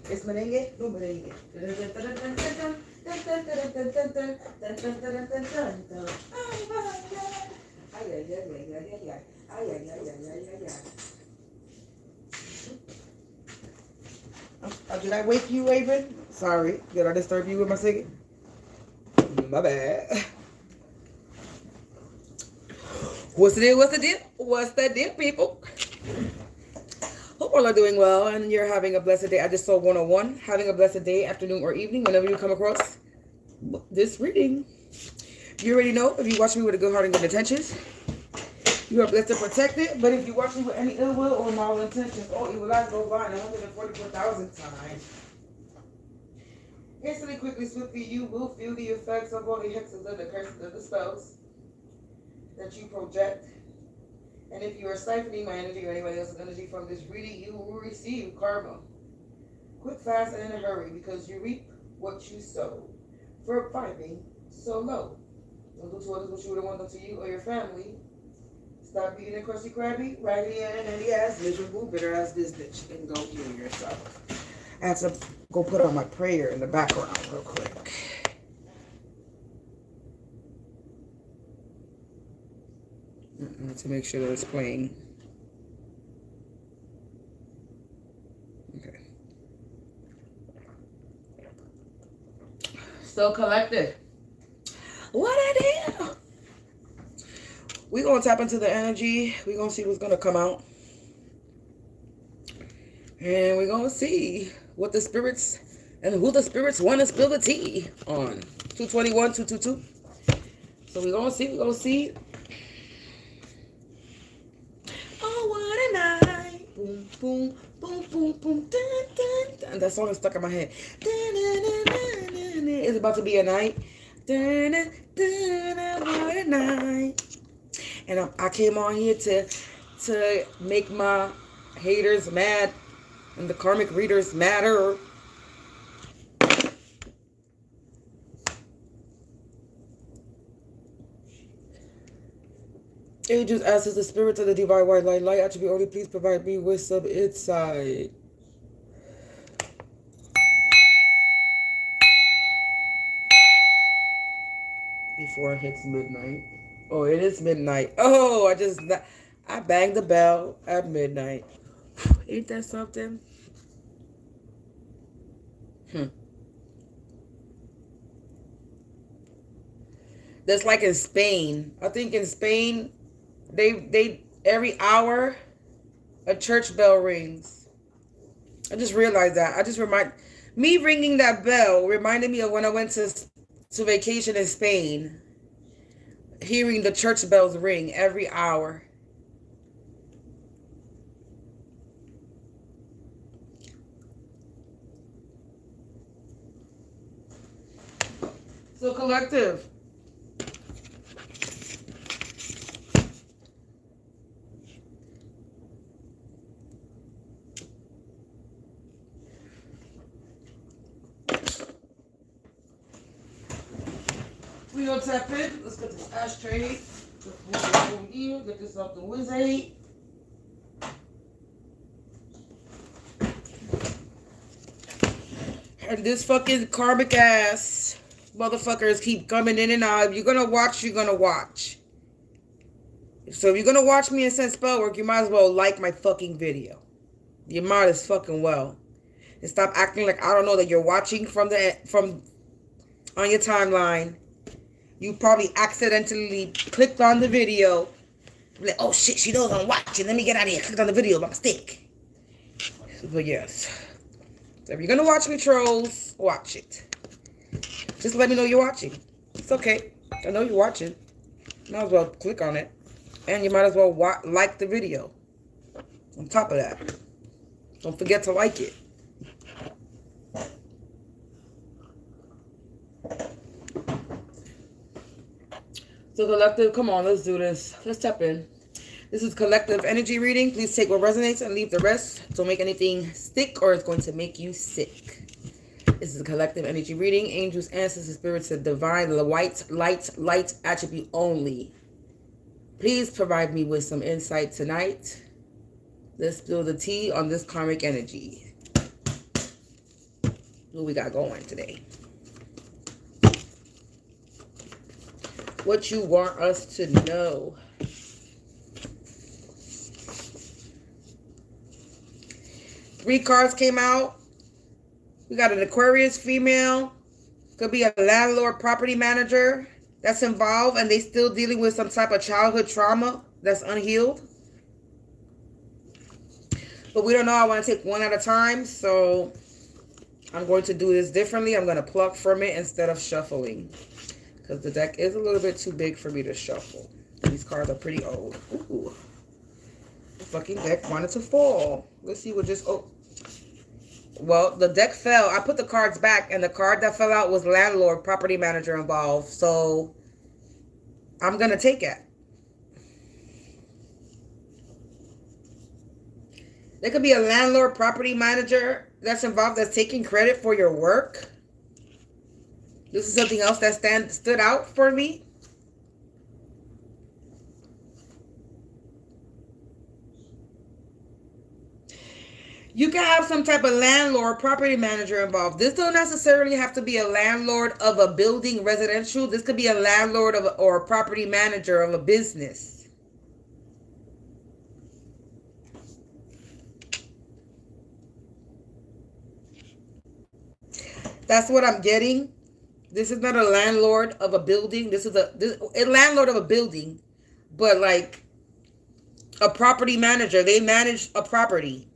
Es merengue, no merengue. Did I wake you, Raven? Sorry. Did I disturb you with my singing? My bad. What's the deal? What's the deal? What's the deal, people? Hope all are doing well and you're having a blessed day. I just saw 101. Having a blessed day, afternoon, or evening, whenever you come across this reading. You already know, if you watch me with a good heart and good intentions, you are blessed and protected. But if you watch me with any ill will or mal intentions, all evil eyes go blind 144,000 times. Instantly, quickly, swiftly, you will feel the effects of all the hexes and the curses and the spells that you project. And if you are siphoning my energy or anybody else's energy from this reading, you will receive karma. Quick, fast, and in a hurry, because you reap what you sow. For vibing so low. Don't do to others what you would have wanted to you or your family. Stop being a crusty, crabby, raggedy, and ass, miserable, bitter ass this bitch, and go heal yourself. I have to go put on my prayer in the background real quick. To make sure that it's playing. Okay. So collective. What a deal. We're going to tap into the energy. We're going to see what's going to come out. And we're going to see what the spirits and who the spirits want to spill the tea on. 221, 222. So we're going to see. We're going to see. Oh, what a night. Boom, boom, boom, boom, boom. Dun, dun, dun. That song is stuck in my head. Dun, dun, dun, dun, dun, dun. It's about to be a night. Dun, dun, dun, dun, what a night. And I came on here to make my haters mad and the karmic readers madder. Angels ask us the spirits of the divine white light attribute only, please provide me with some insight. Before it hits midnight. Oh, it is midnight. Oh, I banged the bell at midnight. Ain't that something? That's like in Spain. I think in Spain, they every hour a church bell rings. I just realized that. Me ringing that bell reminded me of when I went to vacation in Spain. Hearing the church bells ring every hour. So collective. We gonna tap in. Let's get this ashtray. Get this off the wizard. And this fucking karmic ass motherfuckers keep coming in and out. If you're gonna watch, you're gonna watch. So if you're gonna watch me and send spell work, you might as well like my fucking video. You might as fucking well. And stop acting like I don't know that you're watching from on your timeline. You probably accidentally clicked on the video. Like, oh shit, she knows I'm watching. Let me get out of here. Clicked on the video by mistake. But yes. So if you're gonna watch me, trolls, watch it. Just let me know you're watching. It's okay. I know you're watching. Might as well click on it. And you might as well like the video. On top of that. Don't forget to like it. So collective, come on, let's do this. Let's tap in. This is collective energy reading. Please take what resonates and leave the rest. Don't make anything stick or it's going to make you sick. This is a collective energy reading. Angels, ancestors, spirits, and divine, the white, light attribute only. Please provide me with some insight tonight. Let's spill the tea on this karmic energy. What we got going today? What you want us to know? Three cards came out. We got an Aquarius female. Could be a landlord property manager that's involved and they still dealing with some type of childhood trauma that's unhealed. But we don't know. I want to take one at a time. So I'm going to do this differently. I'm going to pluck from it instead of shuffling. Because the deck is a little bit too big for me to shuffle. These cards are pretty old. Ooh. The fucking deck wanted to fall. Let's see what just... Oh. Well, the deck fell. I put the cards back, and the card that fell out was landlord, property manager involved. So, I'm going to take it. There could be a landlord, property manager that's involved that's taking credit for your work. This is something else that stood out for me. You can have some type of landlord, property manager involved. This don't necessarily have to be a landlord of a building, residential. This could be a landlord of or a property manager of a business. That's what I'm getting. This is not a landlord of a building. This is a landlord of a building, but like a property manager. They manage a property.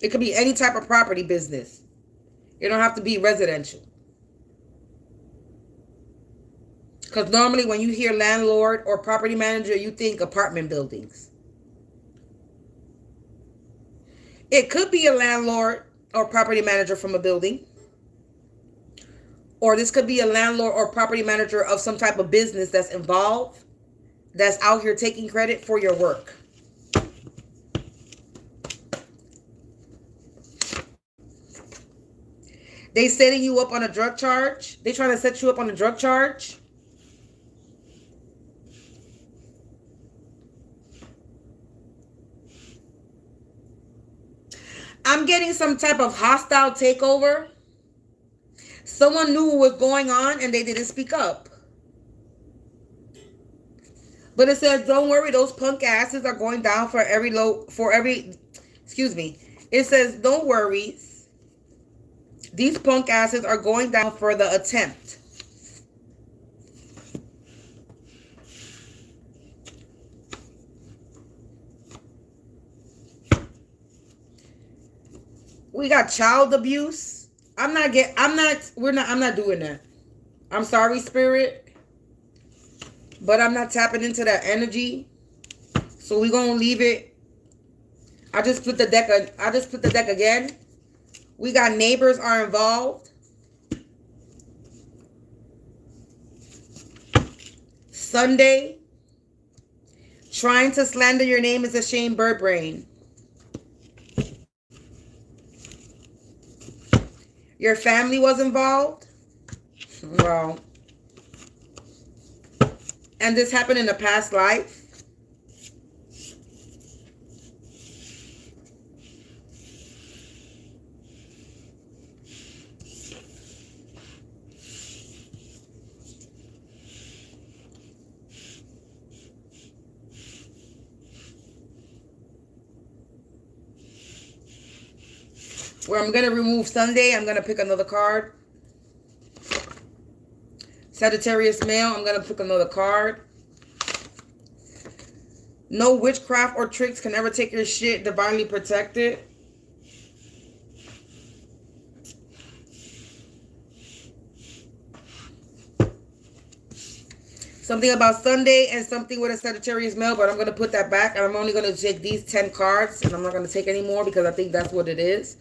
It could be any type of property business. It don't have to be residential. Because normally when you hear landlord or property manager, you think apartment buildings. It could be a landlord or property manager from a building. Or this could be a landlord or property manager of some type of business that's involved, that's out here taking credit for your work. They setting you up on a drug charge. They trying to set you up on a drug charge. I'm getting some type of hostile takeover. Someone knew what was going on and they didn't speak up. But it says, don't worry, those punk asses are going down for every excuse me. It says, don't worry. These punk asses are going down for the attempt. We got child abuse. I'm not doing that. I'm sorry, spirit. But I'm not tapping into that energy. So we're going to leave it. I just put the deck again. We got neighbors are involved. Sunday. Trying to slander your name is a shame, bird brain. Your family was involved. Wow. And this happened in a past life. Where I'm going to remove Sunday, I'm going to pick another card. Sagittarius male, I'm going to pick another card. No witchcraft or tricks can ever take your shit. Divinely protected. Something about Sunday and something with a Sagittarius male, but I'm going to put that back. And I'm only going to take these 10 cards. And I'm not going to take any more because I think that's what it is.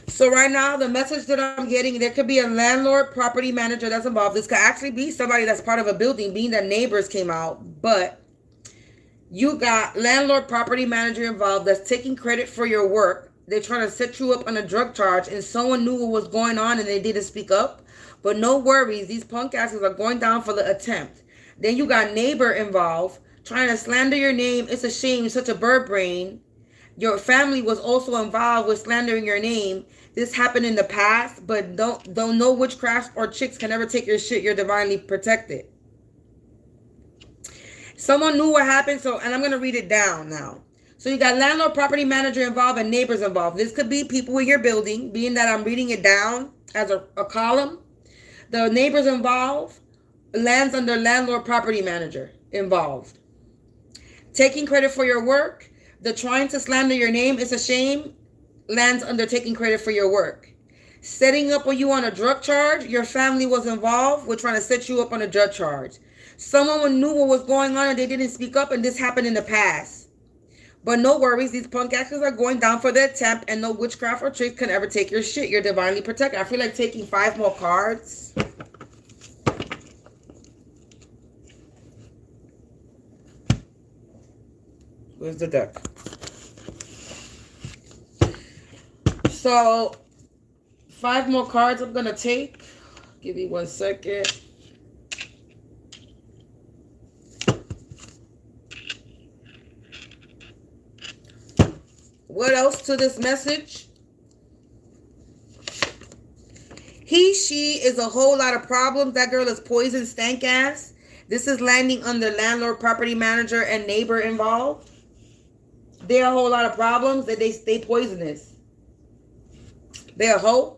So right now, the message that I'm getting, there could be a landlord, property manager that's involved. This could actually be somebody that's part of a building, being that neighbors came out. But you got landlord, property manager involved that's taking credit for your work. They're trying to set you up on a drug charge. And someone knew what was going on and they didn't speak up. But no worries. These punk asses are going down for the attempt. Then you got neighbor involved, trying to slander your name. It's a shame. You're such a bird brain. Your family was also involved with slandering your name. This happened in the past, but don't know witchcraft or chicks can never take your shit. You're divinely protected. Someone knew what happened, so, and I'm going to read it down now. So you got landlord, property manager involved, and neighbors involved. This could be people in your building, being that I'm reading it down as a column. The neighbors involved lands under landlord, property manager involved. Taking credit for your work. The trying to slander your name is a shame. Lands under taking credit for your work. Setting up on you on a drug charge. Your family was involved with trying to set you up on a drug charge. Someone knew what was going on and they didn't speak up, and this happened in the past. But no worries, these punk actors are going down for the attempt, and no witchcraft or tricks can ever take your shit. You're divinely protected. I feel like taking 5 more cards. Where's the deck? So, 5 more cards I'm going to take. Give me 1 second. What else to this message? He, she is a whole lot of problems. That girl is poison, stank ass. This is landing under landlord, property manager, and neighbor involved. There are a whole lot of problems that they stay poisonous. They're a hoe.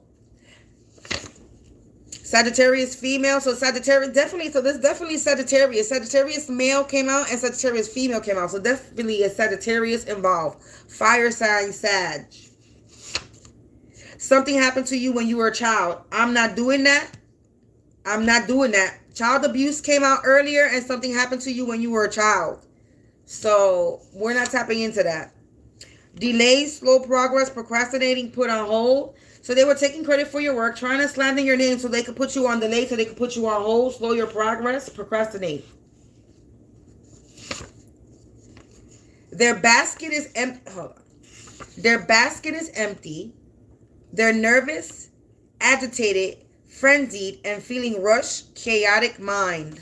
Sagittarius female. So Sagittarius definitely. So this definitely Sagittarius. Sagittarius male came out and Sagittarius female came out. So definitely a Sagittarius involved. Fire sign Sag. Something happened to you when you were a child. I'm not doing that. I'm not doing that. Child abuse came out earlier and something happened to you when you were a child. So we're not tapping into that. Delays, slow progress, procrastinating, put on hold. So they were taking credit for your work, trying to slander your name so they could put you on delay, so they could put you on hold, slow your progress, procrastinate. Their basket is empty. Hold on. Their basket is empty. They're nervous, agitated, frenzied, and feeling rushed, chaotic mind.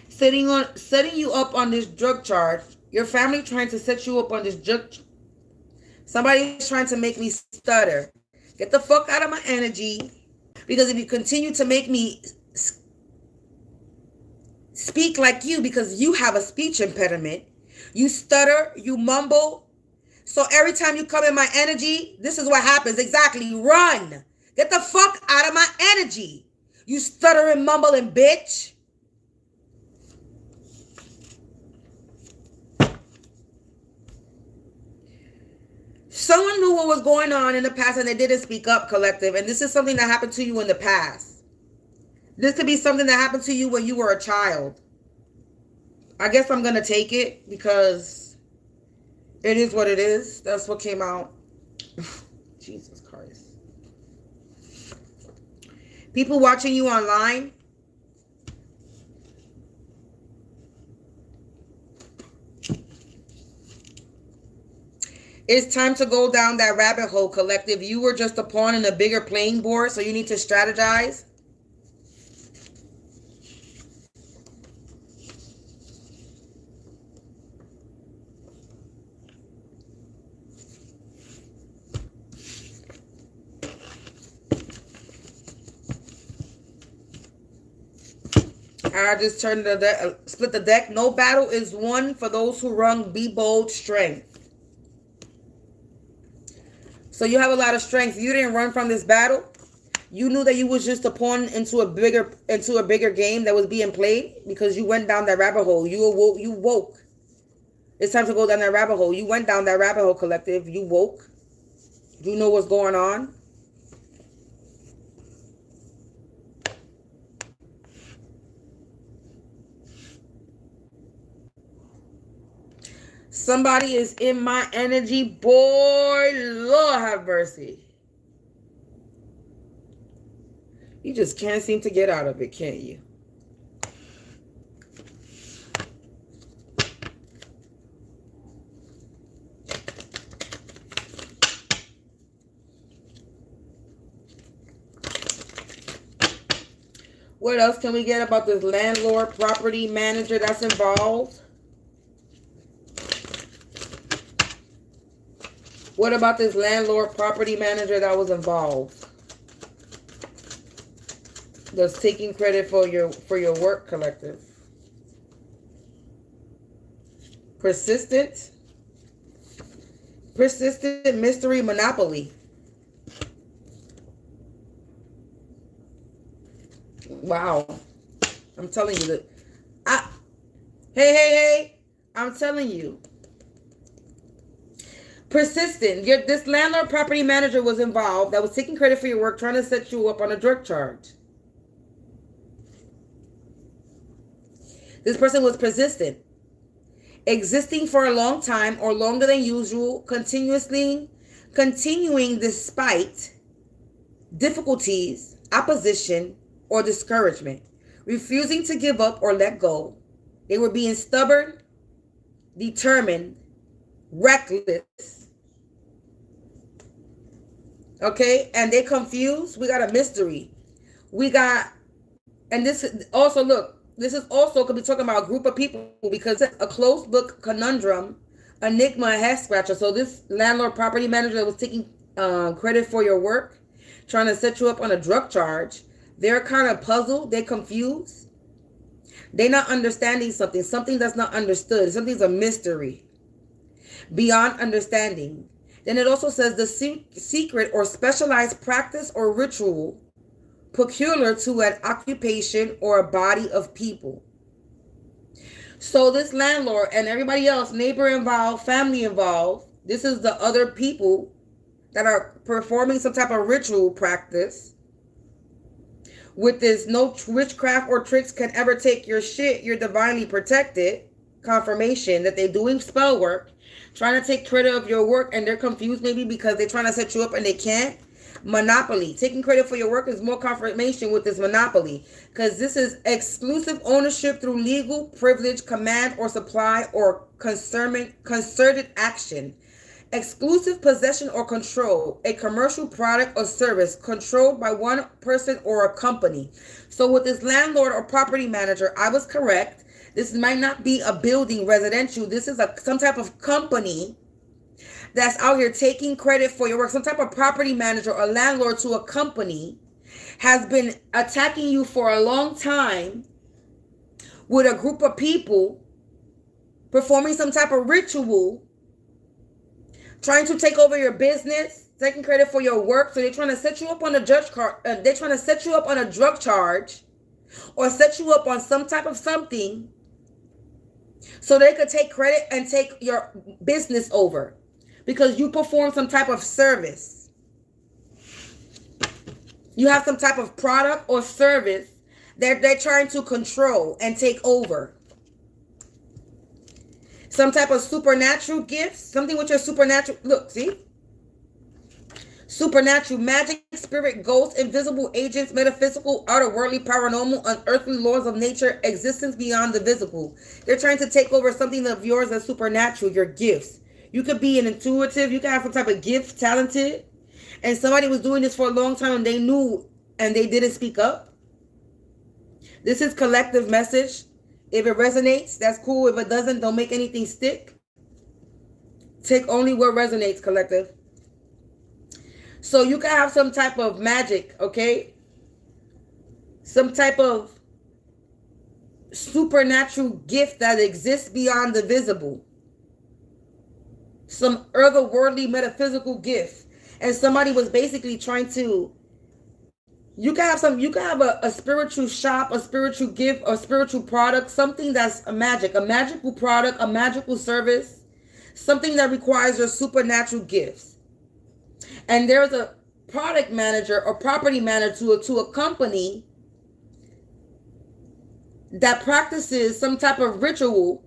Setting you up on this drug charge. Your family trying to set you up on this drug. Somebody's trying to make me stutter. Get the fuck out of my energy. Because if you continue to make me speak like you, because you have a speech impediment, you stutter, you mumble. So every time you come in my energy, this is what happens. Exactly. Run. Get the fuck out of my energy. You stuttering, mumbling bitch. Someone knew what was going on in the past and they didn't speak up, collective. And this is something that happened to you in the past. This could be something that happened to you when you were a child. I guess I'm going to take it because it is what it is. That's what came out. Jesus Christ. People watching you online. It's time to go down that rabbit hole, collective. You were just a pawn in a bigger playing board, so you need to strategize. I just turned the deck, split the deck. No battle is won for those who run. Be bold, strength. So you have a lot of strength. You didn't run from this battle. You knew that you was just a pawn into a bigger game that was being played because you went down that rabbit hole. You woke. It's time to go down that rabbit hole. You went down that rabbit hole, collective. You woke. You know what's going on. Somebody is in my energy. Boy, Lord have mercy. You just can't seem to get out of it, can't you? What else can we get about this landlord, property manager that's involved? What about this landlord property manager that was involved? That's taking credit for your work, collective. Persistent mystery monopoly. Wow. I'm telling you that. Hey. I'm telling you. Persistent. This landlord property manager was involved that was taking credit for your work, trying to set you up on a drug charge. This person was persistent. Existing for a long time or longer than usual, continuing despite difficulties, opposition, or discouragement. Refusing to give up or let go. They were being stubborn, determined, reckless. Okay, and they confused. We got a mystery. We got, and this also, look, this is also could be talking about a group of people because it's a closed book conundrum, enigma, head scratcher. So this landlord property manager that was taking credit for your work, trying to set you up on a drug charge, they're kind of puzzled. They're confused. They're not understanding something. Something that's not understood. Something's a mystery beyond understanding. Then it also says the secret or specialized practice or ritual peculiar to an occupation or a body of people. So this landlord and everybody else, neighbor involved, family involved, this is the other people that are performing some type of ritual practice. With this, no witchcraft or tricks can ever take your shit. You're divinely protected. Confirmation that they're doing spell work, trying to take credit of your work, and they're confused maybe because they're trying to set you up and they can't. Monopoly. Taking credit for your work is more confirmation with this monopoly, because this is exclusive ownership through legal privilege, command or supply or concerted action. Exclusive possession or control, a commercial product or service controlled by one person or a company. So with this landlord or property manager, I was correct. This might not be a building residential. This is some type of company that's out here taking credit for your work. Some type of property manager or landlord to a company has been attacking you for a long time with a group of people performing some type of ritual, trying to take over your business, taking credit for your work. So they're trying to set you up on a they're trying to set you up on a drug charge or set you up on some type of something so they could take credit and take your business over because you perform some type of service. You have some type of product or service that they're trying to control and take over. Some type of supernatural gifts, something with your supernatural, look, see? Supernatural magic, spirit, ghosts, invisible agents, metaphysical, outerworldly, paranormal, unearthly laws of nature, existence beyond the visible. They're trying to take over something of yours that's supernatural, your gifts. You could be an intuitive, you could have some type of gift, talented, and somebody was doing this for a long time and they knew and they didn't speak up. This is collective message. If it resonates, that's cool. If it doesn't, don't make anything stick. Take only what resonates, collective. So you can have some type of magic, okay? Some type of supernatural gift that exists beyond the visible. Some otherworldly metaphysical gift. And somebody was basically trying to, you can have a spiritual shop, a spiritual gift, a spiritual product, something that's a magical product, a magical service, something that requires your supernatural gifts. And there's a product manager or property manager to a company that practices some type of ritual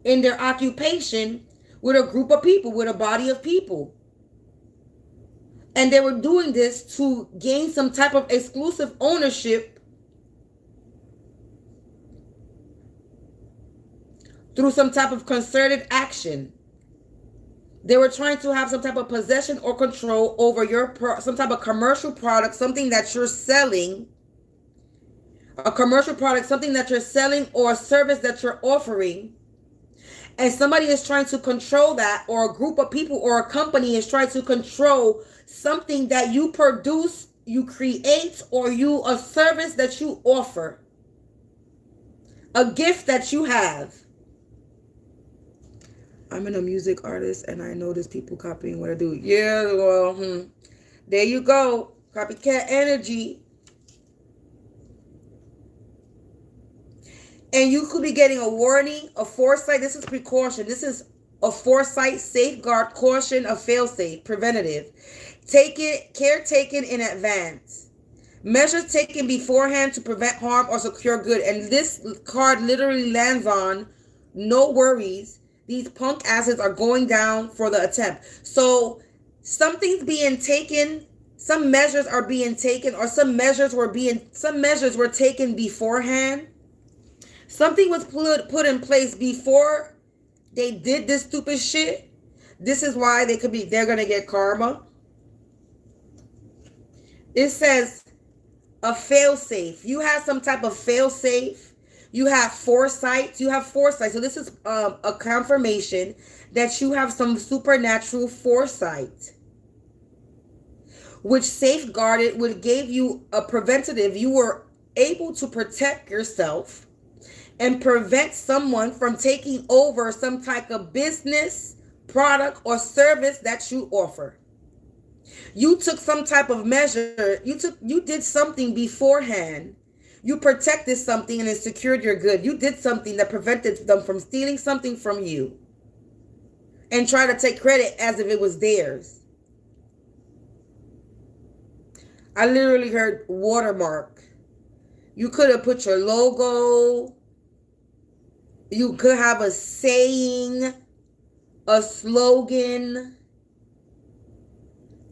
in their occupation with a group of people, with a body of people. And they were doing this to gain some type of exclusive ownership through some type of concerted action. They were trying to have some type of possession or control over your some type of commercial product, something that you're selling, a commercial product, something that you're selling or a service that you're offering. And somebody is trying to control that, or a group of people or a company is trying to control something that you produce, you create, or a service that you offer, a gift that you have. I'm a music artist and I notice people copying what I do. Yeah, well, there you go. Copycat energy. And you could be getting a warning, a foresight. This is precaution. This is a foresight, safeguard, caution, a failsafe, preventative. Care taken in advance. Measures taken beforehand to prevent harm or secure good. And this card literally lands on no worries. These punk asses are going down for the attempt. So something's being taken. Some measures are being taken, or some measures were taken beforehand. Something was put in place before they did this stupid shit. This is why they're going to get karma. It says a fail-safe. You have some type of fail-safe. You have foresight. So this is a confirmation that you have some supernatural foresight, which safeguarded, which gave you a preventative. You were able to protect yourself and prevent someone from taking over some type of business, product, or service that you offer. You took some type of measure. You did something beforehand. You protected something and it secured your good. You did something that prevented them from stealing something from you and try to take credit as if it was theirs. I literally heard watermark. You could have put your logo. You could have a saying, a slogan,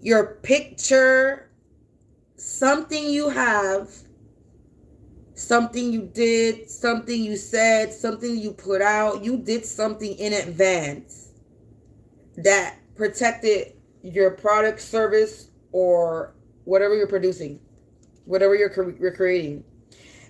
your picture, something you have, something you did, something you said, something you put out. You did something in advance that protected your product, service, or whatever you're producing, whatever you're creating.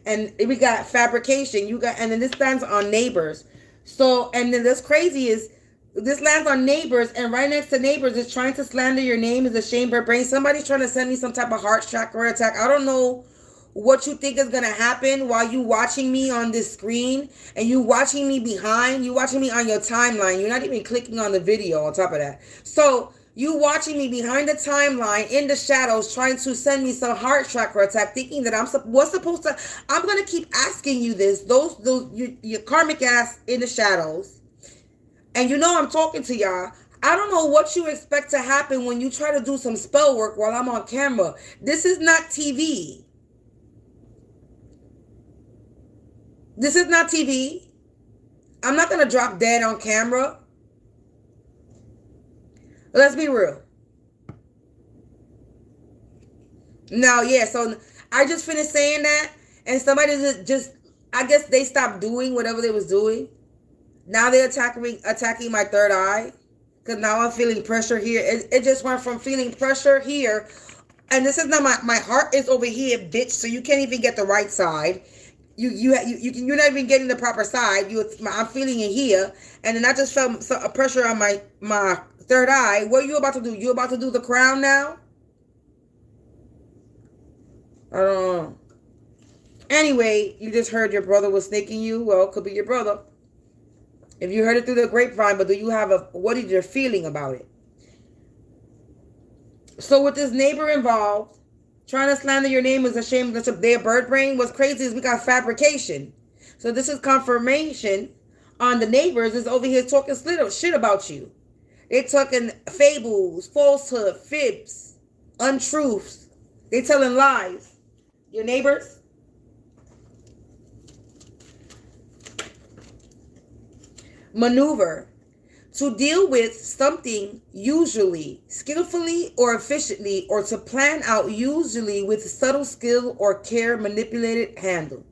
And we got fabrication. And then this lands on neighbors. So, and then this crazy is, this lands on neighbors, and right next to neighbors is trying to slander your name, is a shame bird brain. Somebody's trying to send me some type of heart chakra attack. I don't know what you think is going to happen while you watching me on this screen, and you watching me behind, you watching me on your timeline. You're not even clicking on the video on top of that. So you watching me behind the timeline in the shadows, trying to send me some heart chakra attack, thinking that I'm supposed to. I'm gonna keep asking you this. Your karmic ass in the shadows, and you know I'm talking to y'all. I don't know what you expect to happen when you try to do some spell work while I'm on camera. This is not TV. This is not TV. I'm not gonna drop dead on camera. Let's be real. Now, yeah, so I just finished saying that, and somebody just I guess they stopped doing whatever they was doing. Now they're attacking my third eye, because now I'm feeling pressure here. It just went from feeling pressure here, and this is not my heart is over here, bitch, so you can't even get the right side. You're not even getting the proper side. I'm feeling it here, and then I just felt a pressure on my third eye. What are you about to do? You about to do the crown now? I don't know. Anyway, you just heard your brother was snaking you. Well, it could be your brother. If you heard it through the grapevine, but do you have what is your feeling about it? So with this neighbor involved, trying to slander your name is a shame. Their bird brain. What's crazy is we got fabrication. So this is confirmation on the neighbors is over here talking shit about you. They talking fables, falsehood, fibs, untruths. They telling lies. Your neighbors. Maneuver. To deal with something usually, skillfully or efficiently, or to plan out usually with subtle skill or care, manipulated, handle.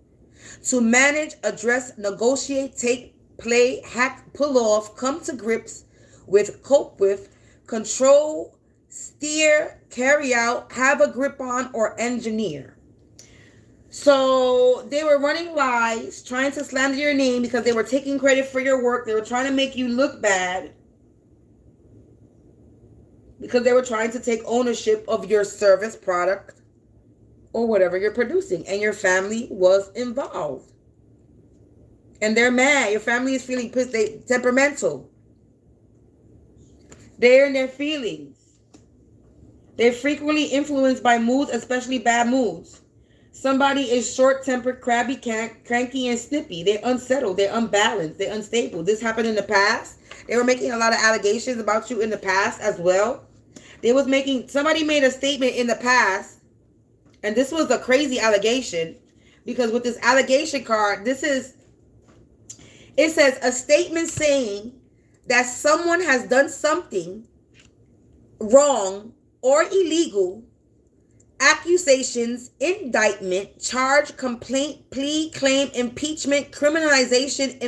To manage, address, negotiate, take, play, hack, pull off, come to grips with, cope with, control, steer, carry out, have a grip on, or engineer. So they were running lies, trying to slander your name because they were taking credit for your work. They were trying to make you look bad because they were trying to take ownership of your service, product, or whatever you're producing. And your family was involved. And they're mad. Your family is feeling pissed. They're temperamental. They're in their feelings. They're frequently influenced by moods, especially bad moods. Somebody is short-tempered, crabby, cranky, and snippy. They're unsettled. They're unbalanced. They're unstable. This happened in the past. They were making a lot of allegations about you in the past as well. Somebody made a statement in the past, and this was a crazy allegation, because with this allegation card, it says a statement saying that someone has done something wrong or illegal, accusations, indictment, charge, complaint, plea, claim, impeachment, criminalization,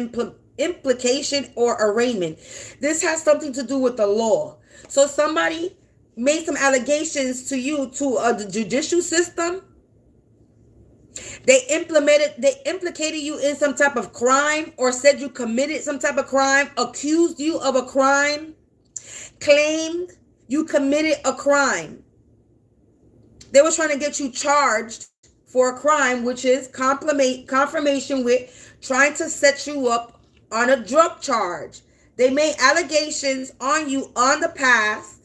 implication, or arraignment. This has something to do with the law. So somebody made some allegations to you, to the judicial system. They implicated you in some type of crime, or said you committed some type of crime, accused you of a crime, claimed you committed a crime. They were trying to get you charged for a crime, which is confirmation with trying to set you up on a drug charge. They made allegations on you on the past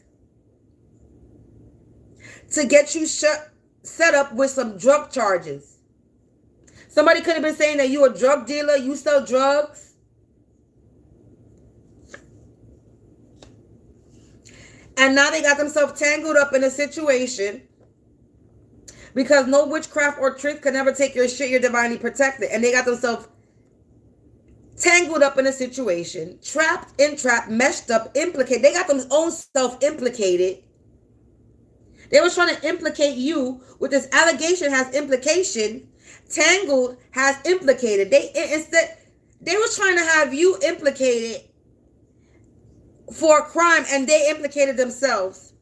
to get you set up with some drug charges. Somebody could have been saying that you're a drug dealer, you sell drugs. And now they got themselves tangled up in a situation because no witchcraft or trick can never take your shit. You're divinely protected. And they got themselves tangled up in a situation, trapped, entrapped, meshed up, implicated. They got their own self implicated. They were trying to implicate you with this allegation has implication. Tangled has implicated. They were trying to have you implicated for a crime, and they implicated themselves.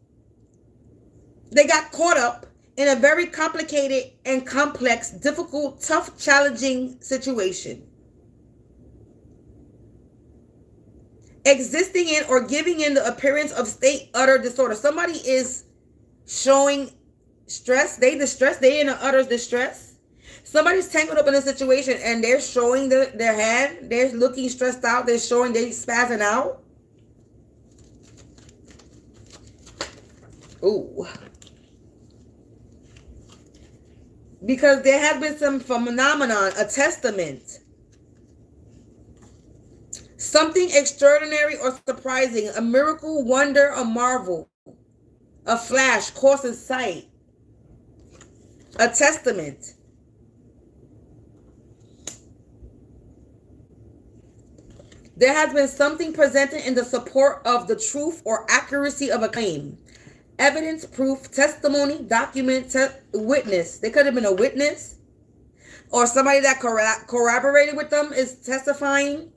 They got caught up in a very complicated and complex, difficult, tough, challenging situation. Existing in or giving in the appearance of state utter disorder. Somebody is showing stress. They distressed. They in an utter distress. Somebody's tangled up in a situation and they're showing their hand. They're looking stressed out. They're showing they're spazzing out. Ooh. Because there has been some phenomenon, a testament. Something extraordinary or surprising, a miracle, wonder, a marvel, a flash, course in sight, a testament. There has been something presented in the support of the truth or accuracy of a claim. Evidence, proof, testimony, document, witness. They could have been a witness, or somebody that corroborated with them is testifying.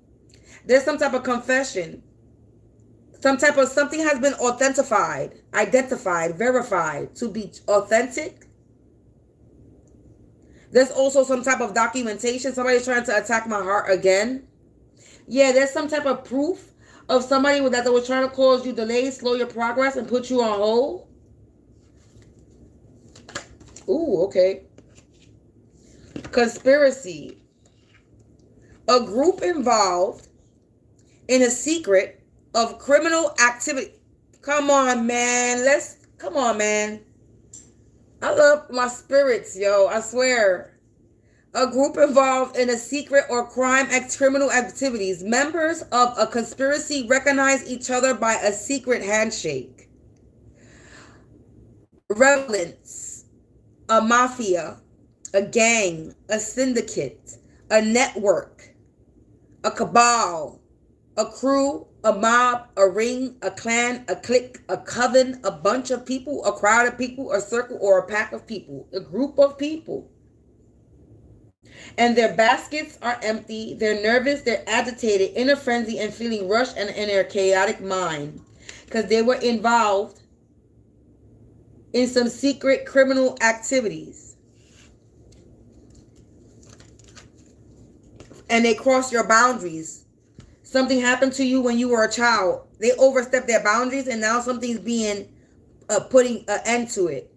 There's some type of confession. Something has been authentified, identified, verified to be authentic. There's also some type of documentation. Somebody's trying to attack my heart again. Yeah, there's some type of proof of somebody that was trying to cause you delays, slow your progress, and put you on hold. Ooh, okay. Conspiracy. A group involved in a secret of criminal activity. Come on, man. Come on, man. I love my spirits, yo. I swear. A group involved in a secret or criminal activities. Members of a conspiracy recognize each other by a secret handshake. Revelants, a mafia, a gang, a syndicate, a network, a cabal, a crew, a mob, a ring, a clan, a clique, a coven, a bunch of people, a crowd of people, a circle, or a pack of people, a group of people. And their baskets are empty. They're nervous. They're agitated, in a frenzy, and feeling rushed and in their chaotic mind because they were involved in some secret criminal activities. and they cross your boundaries. Something happened to you when you were a child. They overstepped their boundaries, and now something's being putting an end to it.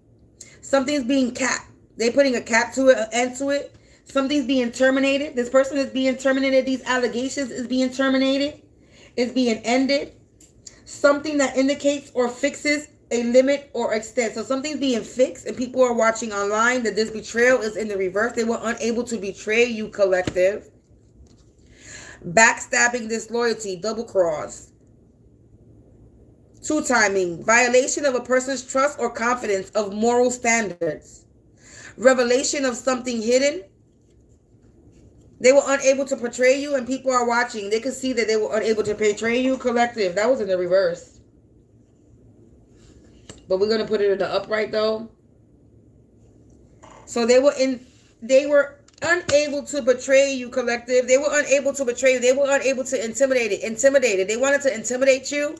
Something's being capped. They're putting a cap to it, an end to it. Something's being terminated. This person is being terminated. These allegations is being terminated. It's being ended. Something that indicates or fixes a limit or extent. So something's being fixed, and people are watching online that this betrayal is in the reverse. They were unable to betray you, collective. Backstabbing, disloyalty, double cross. Two-timing, violation of a person's trust or confidence of moral standards. Revelation of something hidden. They were unable to portray you, and people are watching. They could see that they were unable to portray you, collective. That was in the reverse. But we're going to put it in the upright, though. So they were unable to betray you, collective. They were unable to betray you. They were unable to intimidate it. They wanted to intimidate you.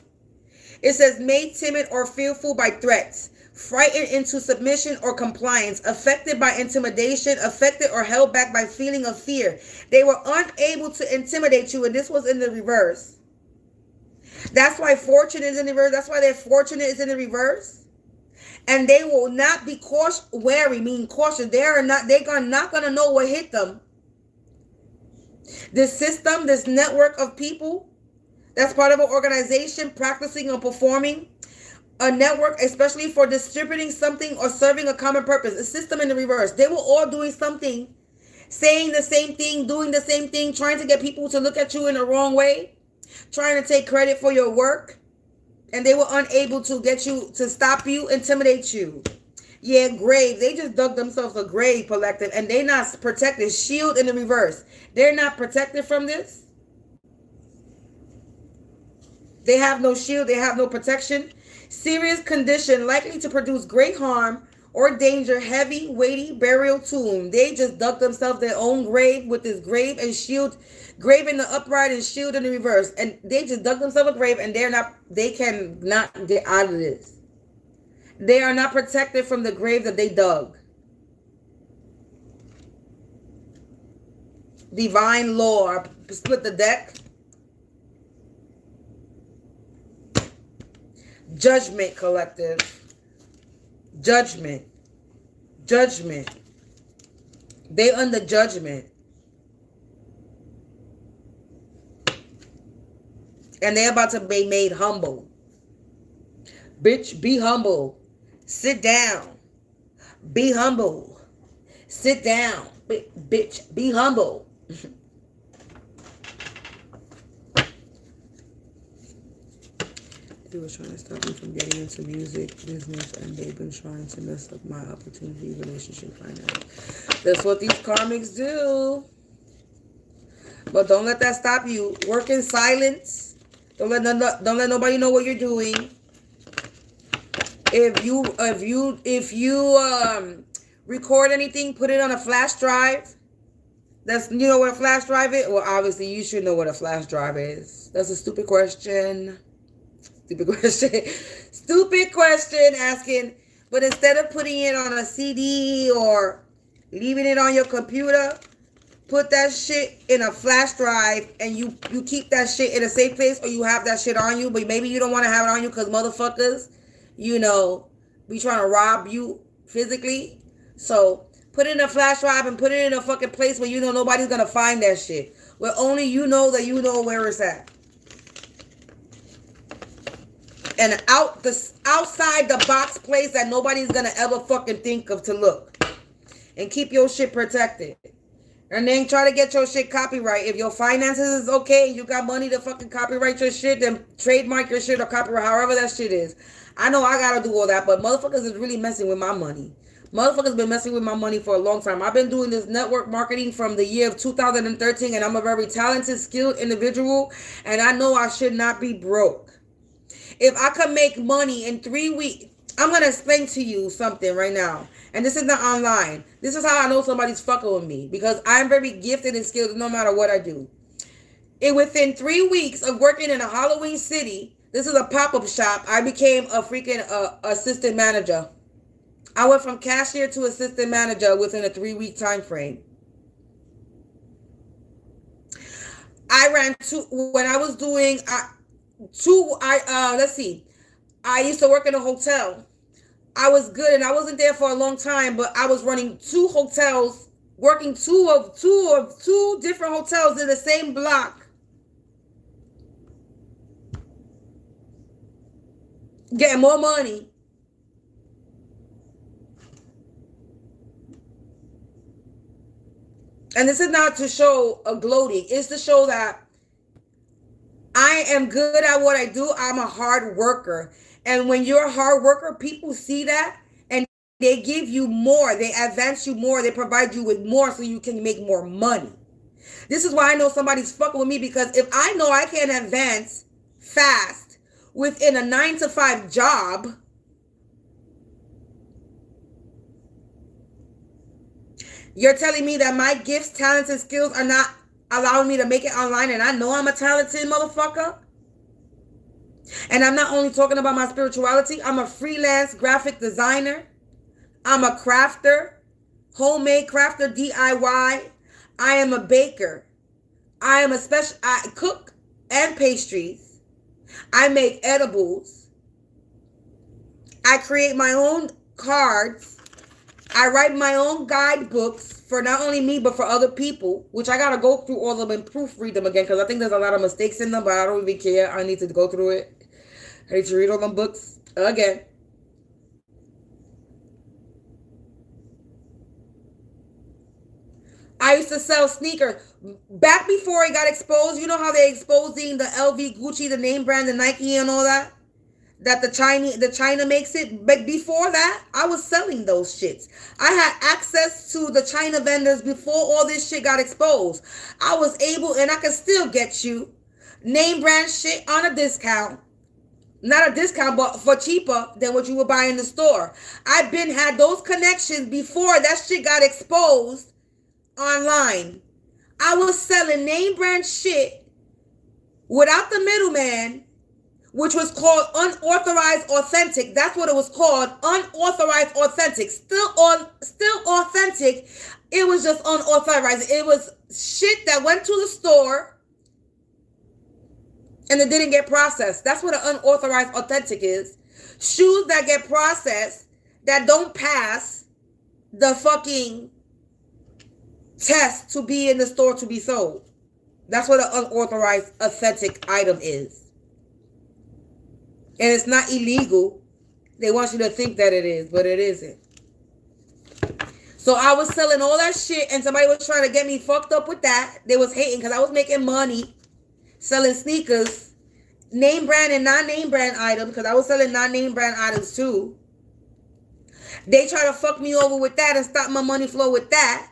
It says, made timid or fearful by threats, frightened into submission or compliance, affected by intimidation, affected or held back by feeling of fear. They were unable to intimidate you, and this was in the reverse. That's why fortune is in the reverse. That's why their fortune is in the reverse. And they will not be wary, meaning cautious. They're not going to know what hit them. This system, this network of people that's part of an organization practicing or performing a network, especially for distributing something or serving a common purpose. A system in the reverse. They were all doing something, saying the same thing, doing the same thing, trying to get people to look at you in the wrong way, trying to take credit for your work. And they were unable to get you, to stop you, intimidate you. Yeah, grave. They just dug themselves a grave, collective. And they're not protected. Shield in the reverse. They're not protected from this. They have no shield. They have no protection. Serious condition likely to produce great harm or danger. Heavy, weighty burial tomb. They just dug themselves their own grave with this grave and shield. Grave in the upright and shield in the reverse. And they just dug themselves a grave, and they cannot get out of this. They are not protected from the grave that they dug. Divine law. I split the deck. Judgment, collective. Judgment. Judgment. They under judgment. And they're about to be made humble. Bitch, be humble. Sit down. Be humble. Sit down. Bitch, be humble. They were trying to stop me from getting into music business, and they've been trying to mess up my opportunity, relationship, finance. That's what these karmics do. But don't let that stop you. Work in silence. Don't let nobody know what you're doing. If you record anything, put it on a flash drive. You know what a flash drive is? Well, obviously you should know what a flash drive is. That's a stupid question. Stupid question asking. But instead of putting it on a CD or leaving it on your computer, put that shit in a flash drive, and you keep that shit in a safe place, or you have that shit on you, but maybe you don't want to have it on you because motherfuckers, be trying to rob you physically. So put it in a flash drive and put it in a fucking place where nobody's going to find that shit. Where only you know that you know where it's at. And outside the box place that nobody's going to ever fucking think of to look. And keep your shit protected. And then try to get your shit copyright. If your finances is okay, you got money to fucking copyright your shit, then trademark your shit or copyright, however that shit is. I know I gotta do all that, but motherfuckers is really messing with my money. Motherfuckers been messing with my money for a long time. I've been doing this network marketing from the year of 2013, and I'm a very talented, skilled individual, and I know I should not be broke. If I could make money in 3 weeks, I'm going to explain to you something right now. And this is not online. This is how I know somebody's fucking with me. Because I'm very gifted and skilled no matter what I do. And within 3 weeks of working in a Halloween city, this is a pop-up shop, I became a freaking assistant manager. I went from cashier to assistant manager within a 3-week time frame. I ran two when I was doing two. Let's see. I used to work in a hotel. I was good, and I wasn't there for a long time, but I was running two hotels, working two different hotels in the same block, getting more money. And this is not to show a gloating. It's to show that I am good at what I do. I'm a hard worker. And when you're a hard worker, people see that and they give you more. They advance you more. They provide you with more so you can make more money. This is why I know somebody's fucking with me, because if I know I can advance fast within a 9-to-5 job, you're telling me that my gifts, talents, and skills are not allowing me to make it online, and I know I'm a talented motherfucker? And I'm not only talking about my spirituality. I'm a freelance graphic designer. I'm a crafter, homemade crafter, DIY. I am a baker. I am I cook and pastries. I make edibles. I create my own cards. I write my own guidebooks for not only me, but for other people, which I got to go through all of them and proofread them again, because I think there's a lot of mistakes in them, but I don't even care. I need to go through it. I need to read all them books again. I used to sell sneakers. Back before it got exposed, you know how they exposing the LV, Gucci, the name brand, the Nike and all that? That the China makes it. But before that, I was selling those shits. I had access to the China vendors before all this shit got exposed. I was able, and I could still get you name brand shit on a discount. Not a discount, but for cheaper than what you would buy in the store. I've been had those connections before that shit got exposed online. I was selling name brand shit without the middleman, which was called unauthorized authentic. That's what it was called, unauthorized authentic. Still authentic. It was just unauthorized. It was shit that went to the store and it didn't get processed. That's what an unauthorized authentic is. Shoes that get processed that don't pass the fucking test to be in the store to be sold. That's what an unauthorized authentic item is. And it's not illegal. They want you to think that it is, but it isn't. So I was selling all that shit, and somebody was trying to get me fucked up with that. They was hating because I was making money selling sneakers, name brand and non-name brand items, because I was selling non-name brand items too. They try to fuck me over with that and stop my money flow with that.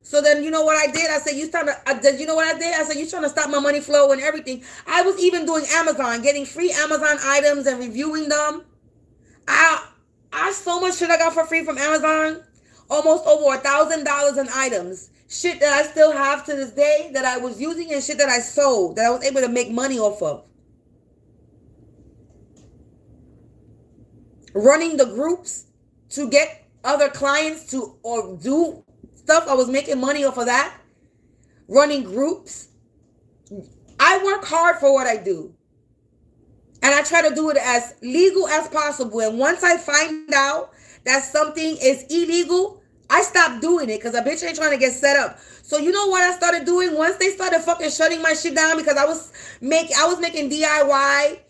So then, you know what I did? I said, you know what I did? I said, you trying to stop my money flow and everything. I was even doing Amazon, getting free Amazon items and reviewing them. I so much shit I got for free from Amazon. Almost over $1,000 in items. Shit that I still have to this day that I was using, and shit that I sold, that I was able to make money off of. Running the groups to get other clients to or do stuff. I was making money off of that. Running groups. I work hard for what I do. And I try to do it as legal as possible. And once I find out that something is illegal, I stop doing it because a bitch ain't trying to get set up. So you know what I started doing? Once they started fucking shutting my shit down, because I was making DIY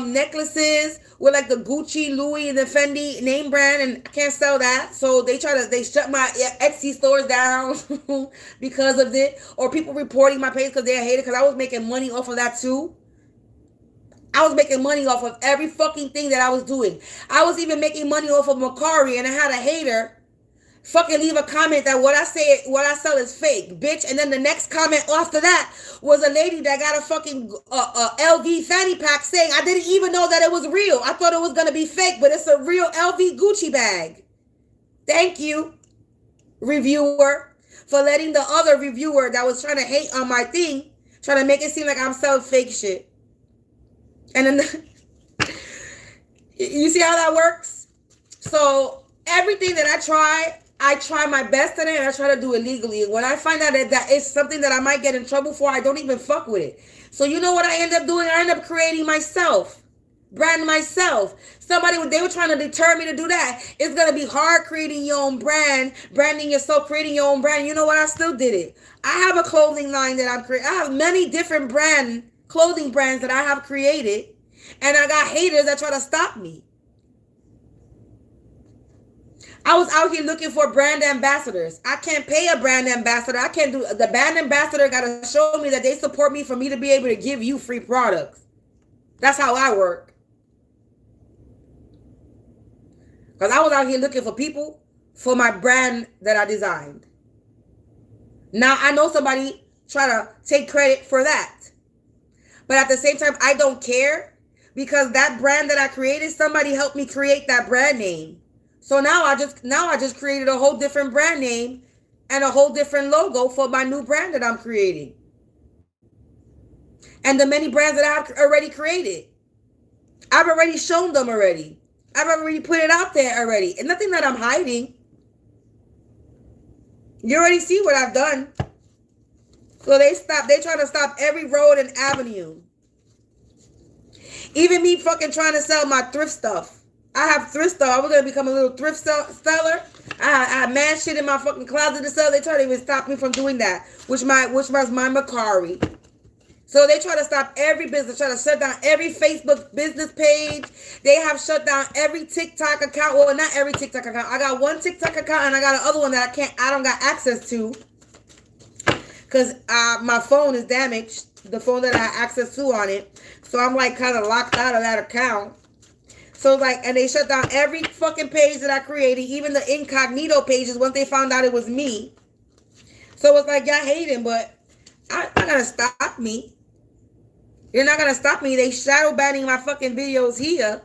necklaces with like the Gucci, Louis, and the Fendi name brand, and I can't sell that. So they shut my Etsy stores down because of it, or people reporting my page because they hate it, because I was making money off of that too. I was making money off of every fucking thing that I was doing. I was even making money off of Macari, and I had a hater fucking leave a comment that what I sell is fake, bitch. And then the next comment after that was a lady that got a fucking LV fanny pack saying, I didn't even know that it was real. I thought it was going to be fake, but it's a real LV Gucci bag. Thank you, reviewer, for letting the other reviewer that was trying to hate on my thing, trying to make it seem like I'm selling fake shit. And then, you see how that works? So everything that I try, I try my best at it, and I try to do it legally. And when I find out that it's something that I might get in trouble for, I don't even fuck with it. So you know what I end up doing? I end up creating myself. Brand myself. They were trying to deter me to do that. It's going to be hard creating your own brand, branding yourself, creating your own brand. You know what? I still did it. I have a clothing line that I'm creating. I have many different clothing brands that I have created. And I got haters that try to stop me. I was out here looking for brand ambassadors. I can't pay a brand ambassador. I can't do the brand ambassador got to show me that they support me for me to be able to give you free products. That's how I work. Because I was out here looking for people for my brand that I designed. Now, I know somebody try to take credit for that. But at the same time, I don't care. Because that brand that I created, somebody helped me create that brand name. So now I just created a whole different brand name and a whole different logo for my new brand that I'm creating. And the many brands that I've already created. I've already shown them already. I've already put it out there already. And nothing that I'm hiding. You already see what I've done. So they try to stop every road and avenue. Even me fucking trying to sell my thrift stuff. I have thrift stuff. I was going to become a little thrift seller. I had mad shit in my fucking closet to sell. They tried to even stop me from doing that. Which was my Macari. So they try to stop every business, try to shut down every Facebook business page. They have shut down every TikTok account. Well, not every TikTok account. I got one TikTok account and I got another one that I don't got access to. Because my phone is damaged. The phone that I have access to on it. So I'm like kind of locked out of that account. So and they shut down every fucking page that I created. Even the incognito pages once they found out it was me. So it's like, y'all hating, but I'm not going to stop me. You're not going to stop me. They shadow banning my fucking videos here.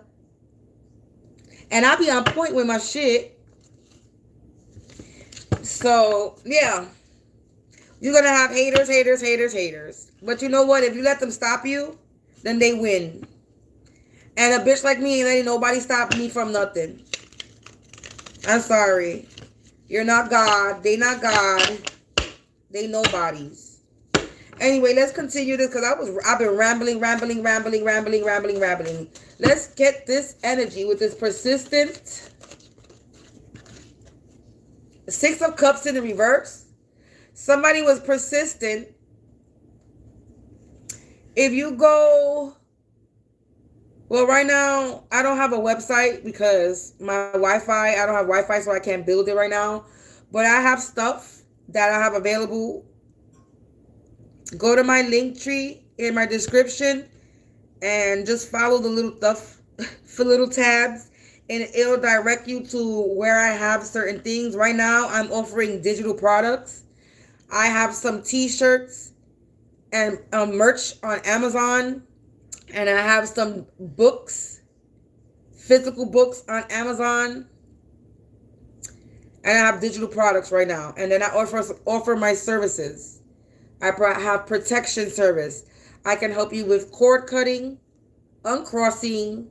And I'll be on point with my shit. So, yeah. You're going to have haters. But you know what? If you let them stop you, then they win. And a bitch like me ain't letting nobody stop me from nothing. I'm sorry. You're not God. They not God. They nobodies. Anyway, let's continue this because I've been rambling. Let's get this energy with this persistent Six of Cups in the reverse. Somebody was persistent. If you go, well, right now I don't have a website because my Wi-Fi, I don't have Wi-Fi, so I can't build it right now. But I have stuff that I have available. Go to my link tree in my description and just follow the little stuff for little tabs and it'll direct you to where I have certain things. Right now, I'm offering digital products. I have some t-shirts and merch on Amazon, and I have some books, physical books on Amazon, and I have digital products right now. And then I offer my services. I have protection service. I can help you with cord cutting, uncrossing,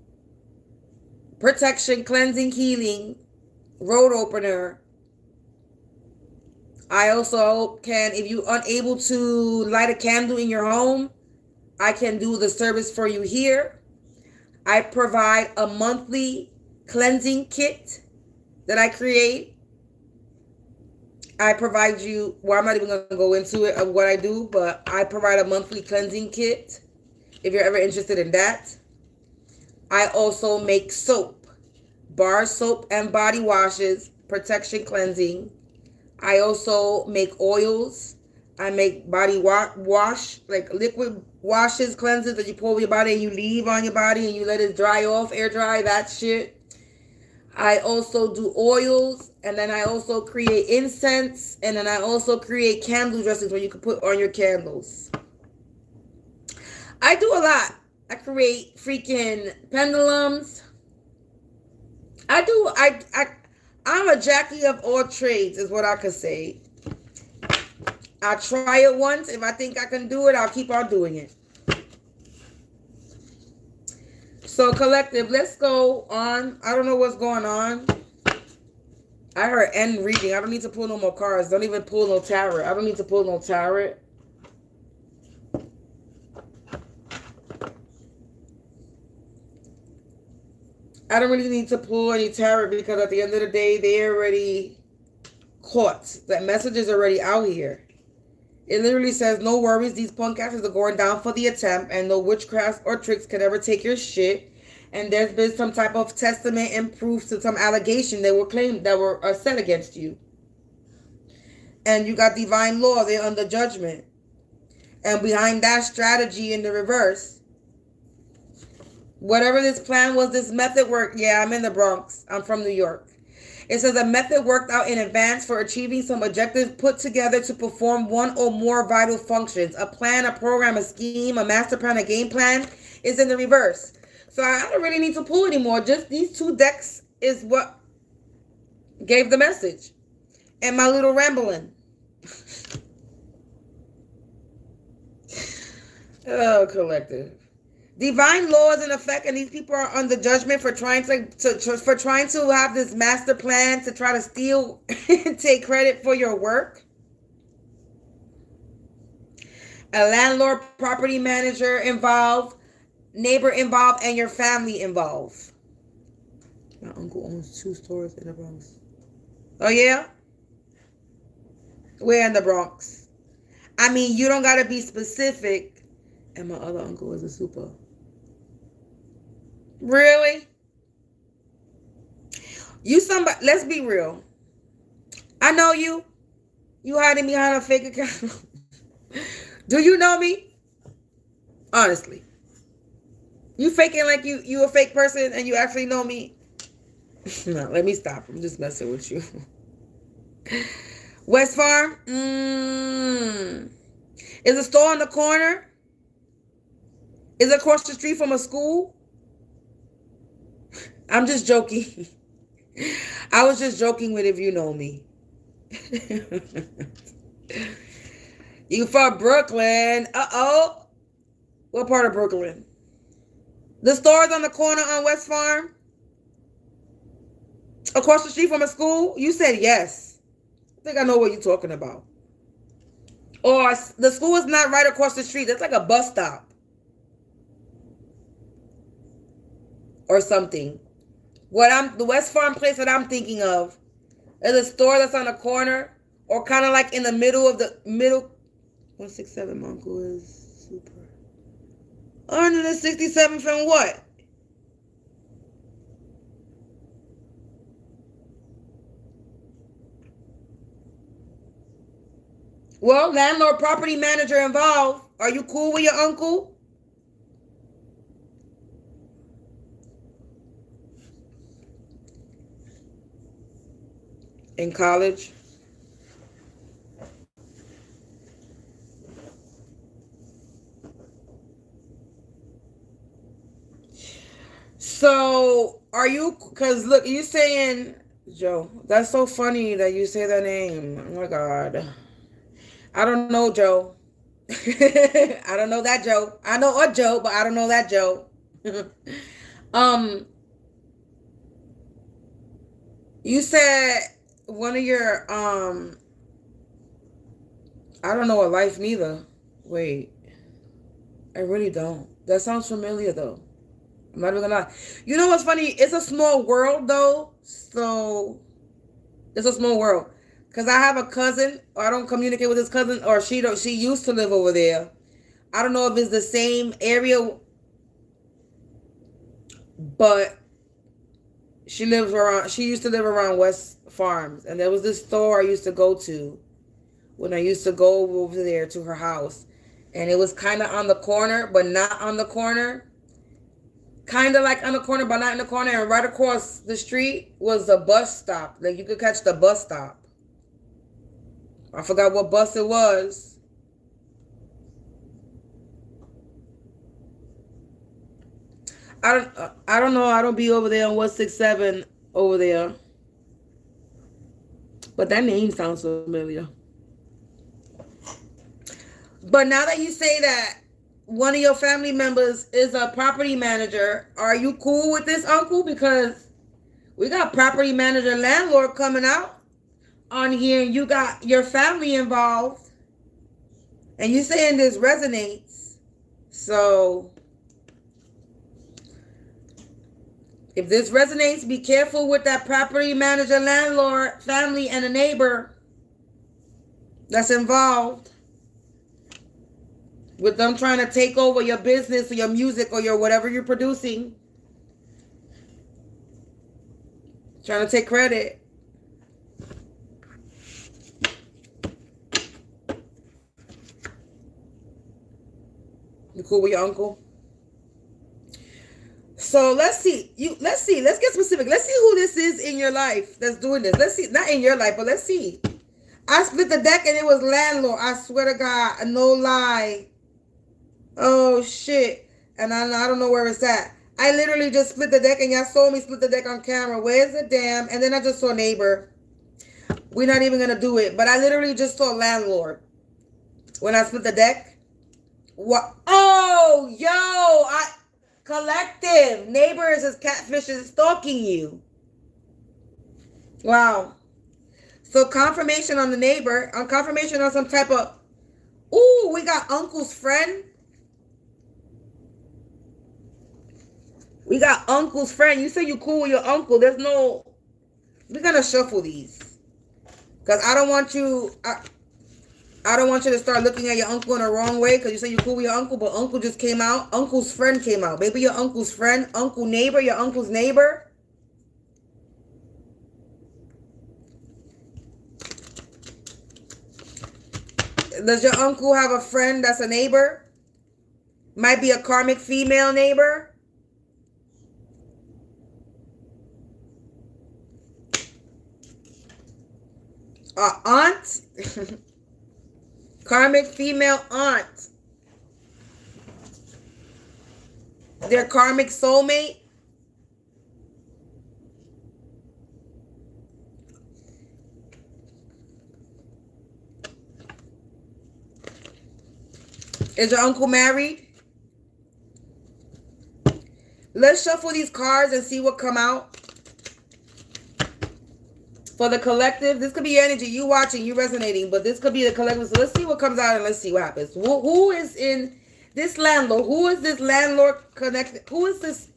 protection, cleansing, healing, road opener. I also can, if you're unable to light a candle in your home, I can do the service for you here. I provide a monthly cleansing kit that I create. I provide you, well, I'm not even going to go into it of what I do, but I provide a monthly cleansing kit if you're ever interested in that. I also make soap, bar soap and body washes, protection cleansing. I also make oils. I make body wash, like liquid washes, cleanses that you pour over your body and you leave on your body and you let it dry off, air dry, that shit. I also do oils, and then I also create incense, and then I also create candle dressings where you can put on your candles. I do a lot. I create freaking pendulums. I'm a Jackie of all trades is what I could say. I'll try it once. If I think I can do it, I'll keep on doing it. So collective, let's go on. I don't know what's going on. I heard end reading. I don't need to pull no more cards. Don't even pull no tarot. I don't need to pull no tarot. I don't really need to pull any tarot because at the end of the day, they're already caught. That message is already out here. It literally says, no worries, these punk asses are going down for the attempt, and no witchcraft or tricks can ever take your shit. And there's been some type of testament and proof to some allegation that were claimed, that were set against you. And you got divine law, they're under judgment. And behind that strategy in the reverse, whatever this plan was, this method worked. Yeah, I'm in the Bronx. I'm from New York. It says a method worked out in advance for achieving some objectives put together to perform one or more vital functions. A plan, a program, a scheme, a master plan, a game plan is in the reverse. So I don't really need to pull anymore. Just these two decks is what gave the message. And my little rambling. Oh, collective. Divine law is in effect, and these people are under judgment for trying to have this master plan to try to steal and take credit for your work. A landlord, property manager involved, neighbor involved, and your family involved. My uncle owns 2 stores in the Bronx. Oh yeah? Where in the Bronx? I mean, you don't gotta be specific. And my other uncle is a super. Really? You somebody, let's be real. I know you. You hiding behind a fake account. Do you know me? Honestly. You faking like you a fake person and you actually know me? No, let me stop. I'm just messing with you. West Farm? Is a store on the corner? Is it across the street from a school? I'm just joking. I was just joking with if you know me. You from Brooklyn. Uh-oh. What part of Brooklyn? The store's on the corner on West Farm? Across the street from a school? You said yes. I think I know what you're talking about. Or the school is not right across the street. It's like a bus stop. Or something. The West Farm place that I'm thinking of is a store that's on the corner or kind of like in the middle of the middle. 167 my uncle is super. 167 from what? Well, landlord, property manager involved. Are you cool with your uncle? In college? So, are you, because look, you saying, Joe, that's so funny that you say that name. Oh my God. I don't know, Joe. I don't know that Joe. I know a Joe, but I don't know that Joe. You said one of your, I don't know a life neither. Wait. I really don't. That sounds familiar though. I'm not even gonna lie. You know what's funny? It's a small world though. So it's a small world. Cause I have a cousin, or I don't communicate with this cousin, or she used to live over there. I don't know if it's the same area, but she used to live around West Farms, and there was this store I used to go to when I used to go over there to her house, and it was kind of on the corner, but not on the corner. Kind of like on the corner, but not in the corner. And right across the street was a bus stop. Like you could catch the bus stop. I forgot what bus it was. I don't know. I don't be over there on 167 over there. But that name sounds familiar. But now that you say that one of your family members is a property manager, are you cool with this uncle? Because We got property manager, landlord coming out on here, and you got your family involved. And you saying this resonates. So if this resonates, be careful with that property manager, landlord, family, and a neighbor that's involved with them trying to take over your business or your music or your whatever you're producing. Trying to take credit. You cool with your uncle? So let's see. Let's get specific. Let's see who this is in your life that's doing this. Let's see. Not in your life, but let's see. I split the deck and it was landlord. I swear to God, no lie. Oh shit. And I don't know where it's at. I literally just split the deck and y'all saw me split the deck on camera. Where's the damn? And then I just saw neighbor. We're not even gonna do it. But I literally just saw landlord when I split the deck. What? Oh, yo, collective neighbors is catfishes stalking you. Wow. So confirmation on the neighbor, on confirmation on some type of. Ooh, we got uncle's friend. We got uncle's friend. You say you cool with your uncle. There's no. We're gonna shuffle these, cause I don't want you. I don't want you to start looking at your uncle in the wrong way, because you say you're cool with your uncle, but uncle just came out. Uncle's friend came out. Maybe your uncle's friend, uncle neighbor, your uncle's neighbor. Does your uncle have a friend that's a neighbor? Might be a karmic female neighbor. Aunt. Karmic female aunt. Their karmic soulmate. Is your uncle married? Let's shuffle these cards and see what come out. For the collective, this could be your energy. You watching, you resonating, but this could be the collective. So let's see what comes out and let's see what happens. Who is in this landlord? Who is this landlord connected? Who is this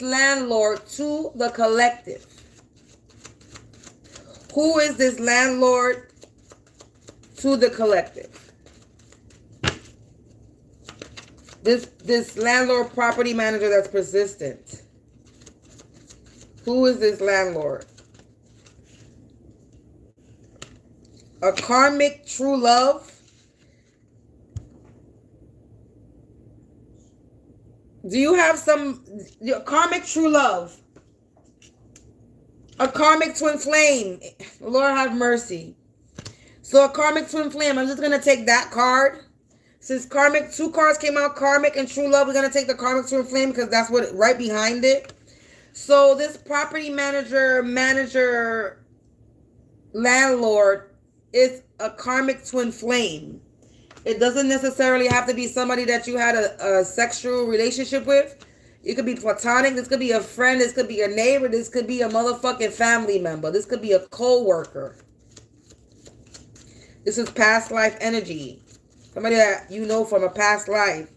landlord to the collective? Who is this landlord to the collective? This landlord property manager that's persistent. Who is this landlord? A karmic true love. Do you have some karmic true love? A karmic twin flame. Lord have mercy. So a karmic twin flame. I'm just going to take that card. Since karmic, two cards came out, karmic and true love, we're going to take the karmic twin flame because that's what right behind it. So this property manager, landlord is a karmic twin flame. It doesn't necessarily have to be somebody that you had a sexual relationship with. It could be platonic. This could be a friend. This could be a neighbor. This could be a motherfucking family member. This could be a co-worker. This is past life energy. Somebody that you know from a past life.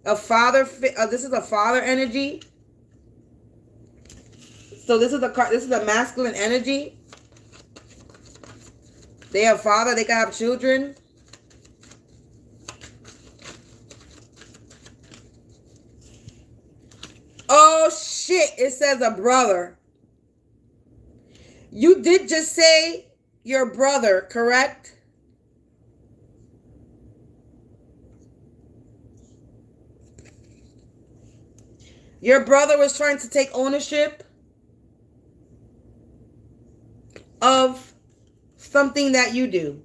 A father. This is a father energy. So this is a masculine energy. They have father. They can have children. Oh shit! It says a brother. You did just say your brother, correct? Your brother was trying to take ownership of something that you do.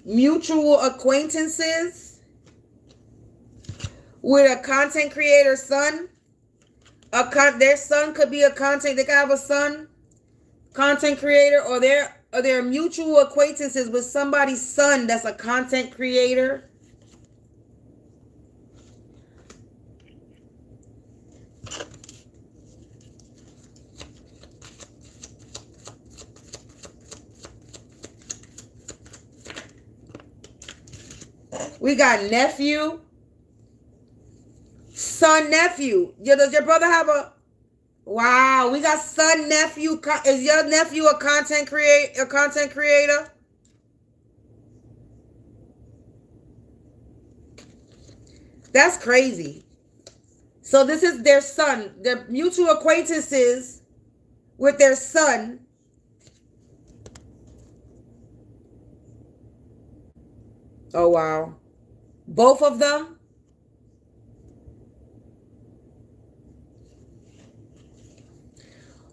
Mutual acquaintances with a content creator's son. Their son could be a content. They could have a son, content creator, or they're mutual acquaintances with somebody's son that's a content creator. We got nephew, son, nephew. Does your brother have a... Wow, we got son, nephew. Is your nephew a content creator? That's crazy. So this is their son. They're mutual acquaintances with their son. Oh, wow. Both of them?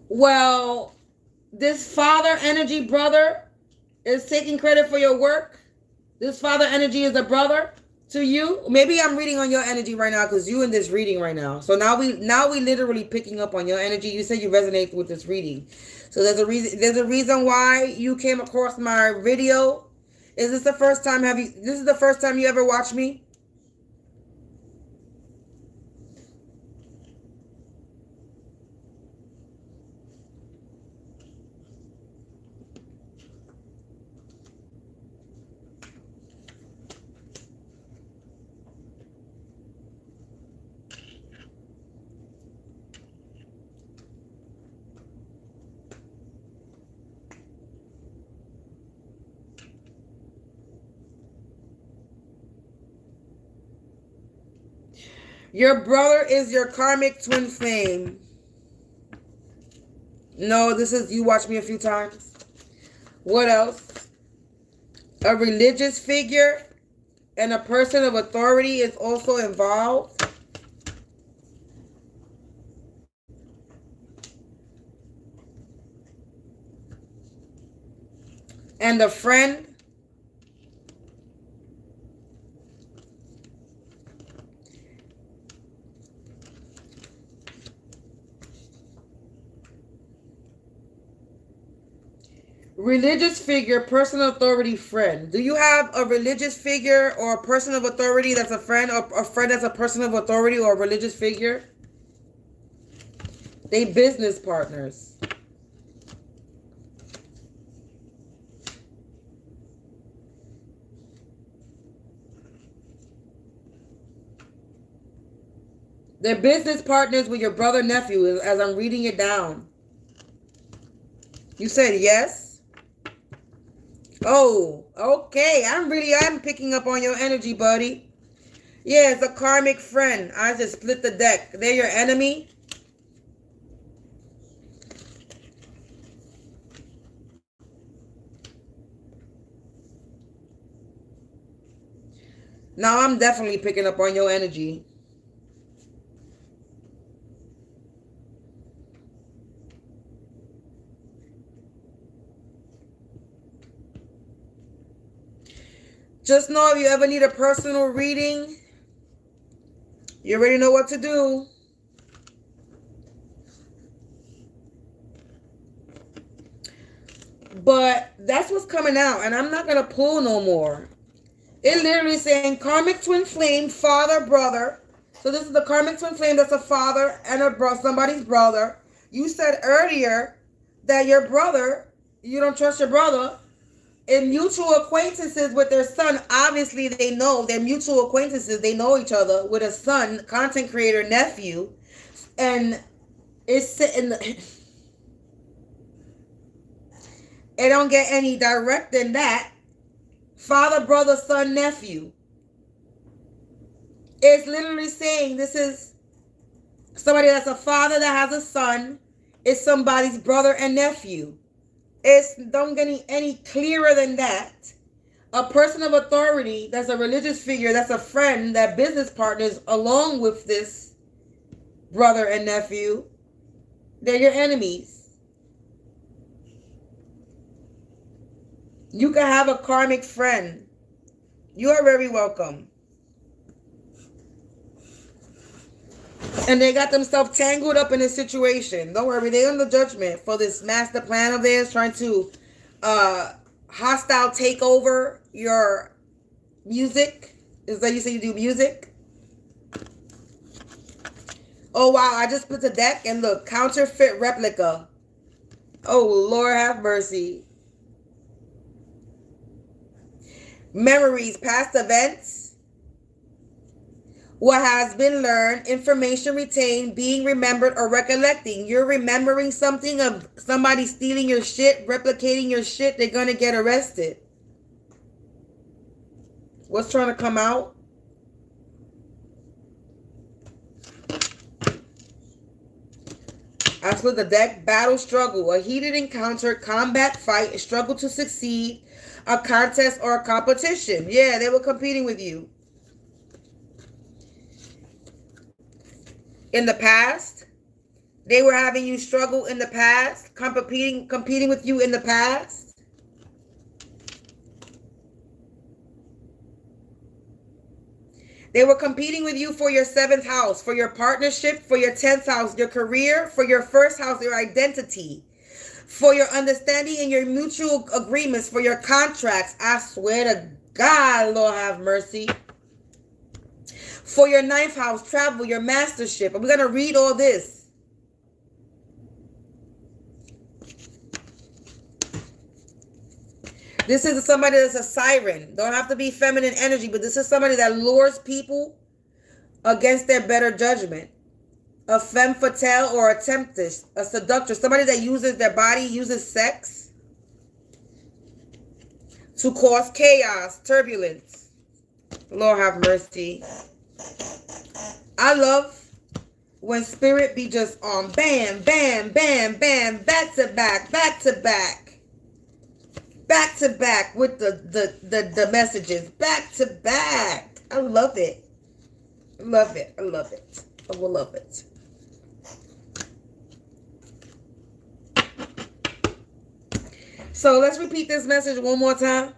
Well, this father energy brother is taking credit for your work. This father energy is a brother to you. Maybe I'm reading on your energy right now because you in this reading right now. So now we literally picking up on your energy. You said you resonate with this reading. So there's a reason why you came across my video. Is this the first time this is the first time you ever watched me? Your brother is your karmic twin flame. No, this is, you watched me a few times. What else? A religious figure and a person of authority is also involved. And a friend. Religious figure, person of authority, friend. Do you have a religious figure or a person of authority that's a friend, or a friend that's a person of authority or a religious figure? They business partners. They're business partners with your brother, nephew, as I'm reading it down. You said yes? Oh, okay. I'm picking up on your energy, buddy. Yeah, it's a karmic friend. I just split the deck. They're your enemy. Now I'm definitely picking up on your energy. Just know if you ever need a personal reading, you already know what to do. But that's what's coming out, and I'm not going to pull no more. It literally saying karmic twin flame, father, brother. So this is the karmic twin flame that's a father and somebody's brother. You said earlier that your brother, you don't trust your brother. In mutual acquaintances with their son, obviously they know, they're mutual acquaintances, they know each other, with a son, content creator, nephew, and it's sitting, it don't get any direct than that. Father, brother, son, nephew. It's literally saying this is somebody that's a father that has a son, is somebody's brother and nephew. It's don't get any clearer than that. A person of authority, that's a religious figure, that's a friend, that business partners along with this brother and nephew, they're your enemies. You can have a karmic friend. You are very welcome. And they got themselves tangled up in a situation. Don't worry, they're under judgment for this master plan of theirs, trying to hostile takeover your music. Is that you say you do music? Oh wow, I just put the deck and look, counterfeit replica. Oh Lord have mercy. Memories, past events, what has been learned, information retained, being remembered or recollecting. You're remembering something of somebody stealing your shit, replicating your shit, they're gonna get arrested. What's trying to come out? I split the deck. Battle, struggle, a heated encounter, combat, fight, a struggle to succeed, a contest or a competition. Yeah, they were competing with you. In the past, they were having you struggle in the past, competing with you in the past. They were competing with you for your 7th house, for your partnership, for your 10th house, your career, for your 1st house, your identity, for your understanding and your mutual agreements, for your contracts. I swear to God, Lord have mercy. For your 9th house, travel, your mastership. And we're going to read all this. This is somebody that's a siren. Don't have to be feminine energy, but this is somebody that lures people against their better judgment. A femme fatale or a temptress, a seductress. Somebody that uses their body, uses sex to cause chaos, turbulence. Lord have mercy. I love when spirit be just on bam, bam, bam, bam, back to back, back to back. Back to back with the messages. Back to back. I love it. Love it. I love it. I will love it. So let's repeat this message one more time.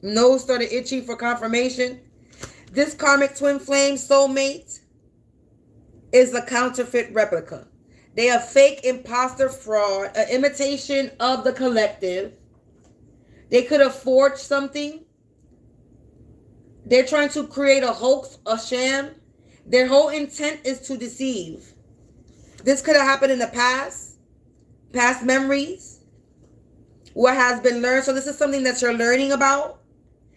Nose started itching for confirmation. This karmic twin flame soulmate is a counterfeit replica. They are fake, imposter, fraud, an imitation of the collective. They could have forged something. They're trying to create a hoax, a sham. Their whole intent is to deceive. This could have happened in the past memories, what has been learned. So this is something that you're learning about.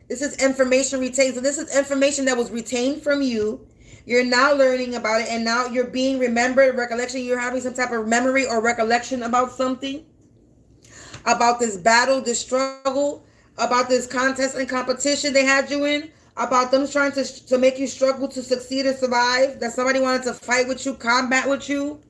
This is information retained. So this is information that was retained from you. You're now learning about it, and now you're being remembered, recollection. You're having some type of memory or recollection about something, about this battle, this struggle, about this contest and competition they had you in, about them trying to make you struggle to succeed or survive, that somebody wanted to fight with you, combat with you,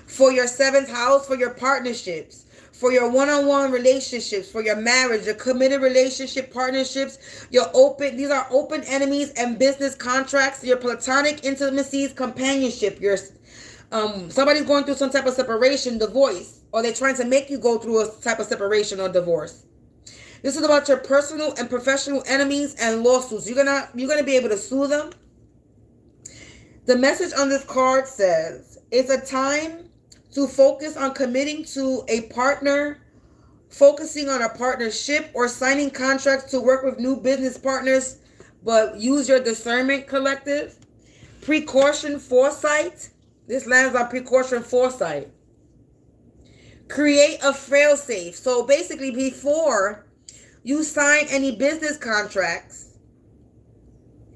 for your 7th house, for your partnerships, for your one-on-one relationships, for your marriage, your committed relationship partnerships, these are open enemies and business contracts, your platonic intimacies, companionship, your somebody's going through some type of separation, divorce, or they're trying to make you go through a type of separation or divorce. This is about your personal and professional enemies and lawsuits. You're gonna be able to sue them. The message on this card says it's a time to focus on committing to a partner, focusing on a partnership, or signing contracts to work with new business partners, but use your discernment, collective. Precaution, foresight. This lands on precaution, foresight. Create a fail-safe. So basically, before you sign any business contracts,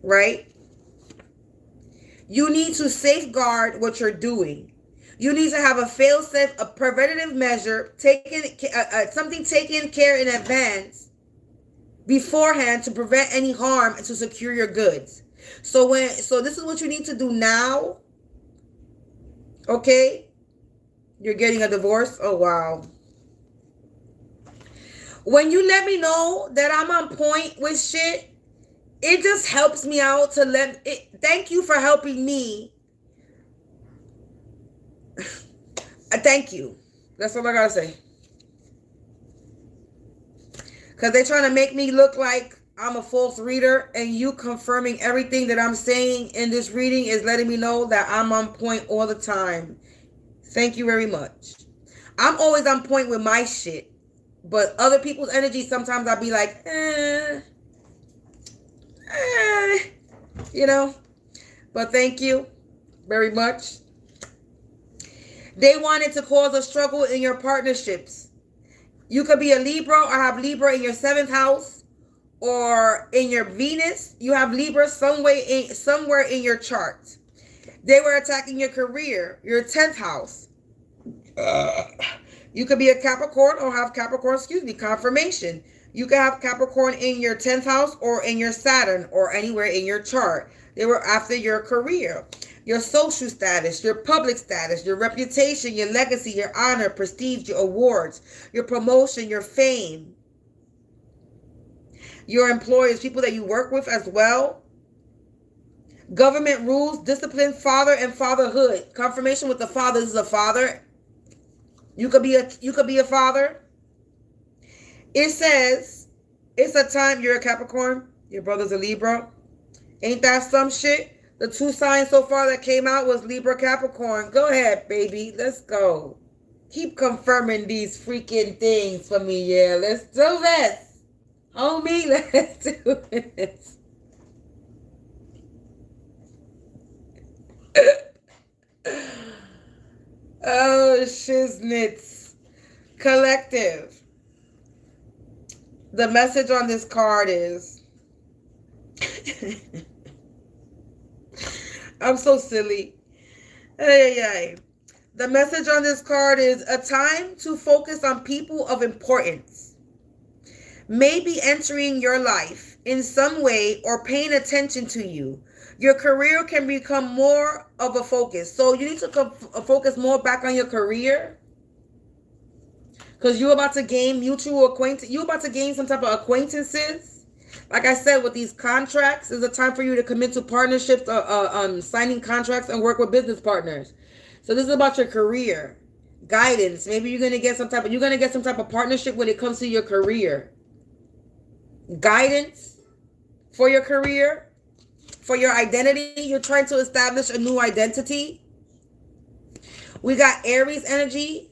right, you need to safeguard what you're doing. You need to have a fail-safe, a preventative measure, something taken care in advance beforehand to prevent any harm and to secure your goods. So this is what you need to do now. Okay? You're getting a divorce? Oh, wow. When you let me know that I'm on point with shit, it just helps me out to thank you for helping me. Thank you. That's all I gotta say. Because they're trying to make me look like I'm a false reader, and you confirming everything that I'm saying in this reading is letting me know that I'm on point all the time. Thank you very much. I'm always on point with my shit. But other people's energy, sometimes I'll be like, you know. But thank you very much. They wanted to cause a struggle in your partnerships. You could be a Libra or have Libra in your 7th house, or in your Venus. You have Libra somewhere in your chart. They were attacking your career, your 10th house. You could be a Capricorn or have Capricorn, confirmation. You could have Capricorn in your 10th house or in your Saturn or anywhere in your chart. They were after your career, your social status, your public status, your reputation, your legacy, your honor, prestige, your awards, your promotion, your fame, your employers, people that you work with as well. Government rules, discipline, father and fatherhood. Confirmation with the father. This is a father. You could be a father. It says it's a time. You're a Capricorn. Your brother's a Libra. Ain't that some shit? The 2 signs so far that came out was Libra, Capricorn. Go ahead, baby. Let's go. Keep confirming these freaking things for me. Yeah, let's do this. Homie, let's do this. Oh, shiznits. Collective. The message on this card is... I'm so silly. Hey. The message on this card is a time to focus on people of importance. Maybe entering your life in some way or paying attention to you. Your career can become more of a focus. So you need to focus more back on your career. Because you're about to gain mutual acquaintance. You're about to gain some type of acquaintances. Like I said, with these contracts, it's a time for you to commit to partnerships, signing contracts and work with business partners. So this is about your career, guidance. Maybe you're gonna get some type of partnership when it comes to your career. Guidance for your career, for your identity. You're trying to establish a new identity. We got Aries energy,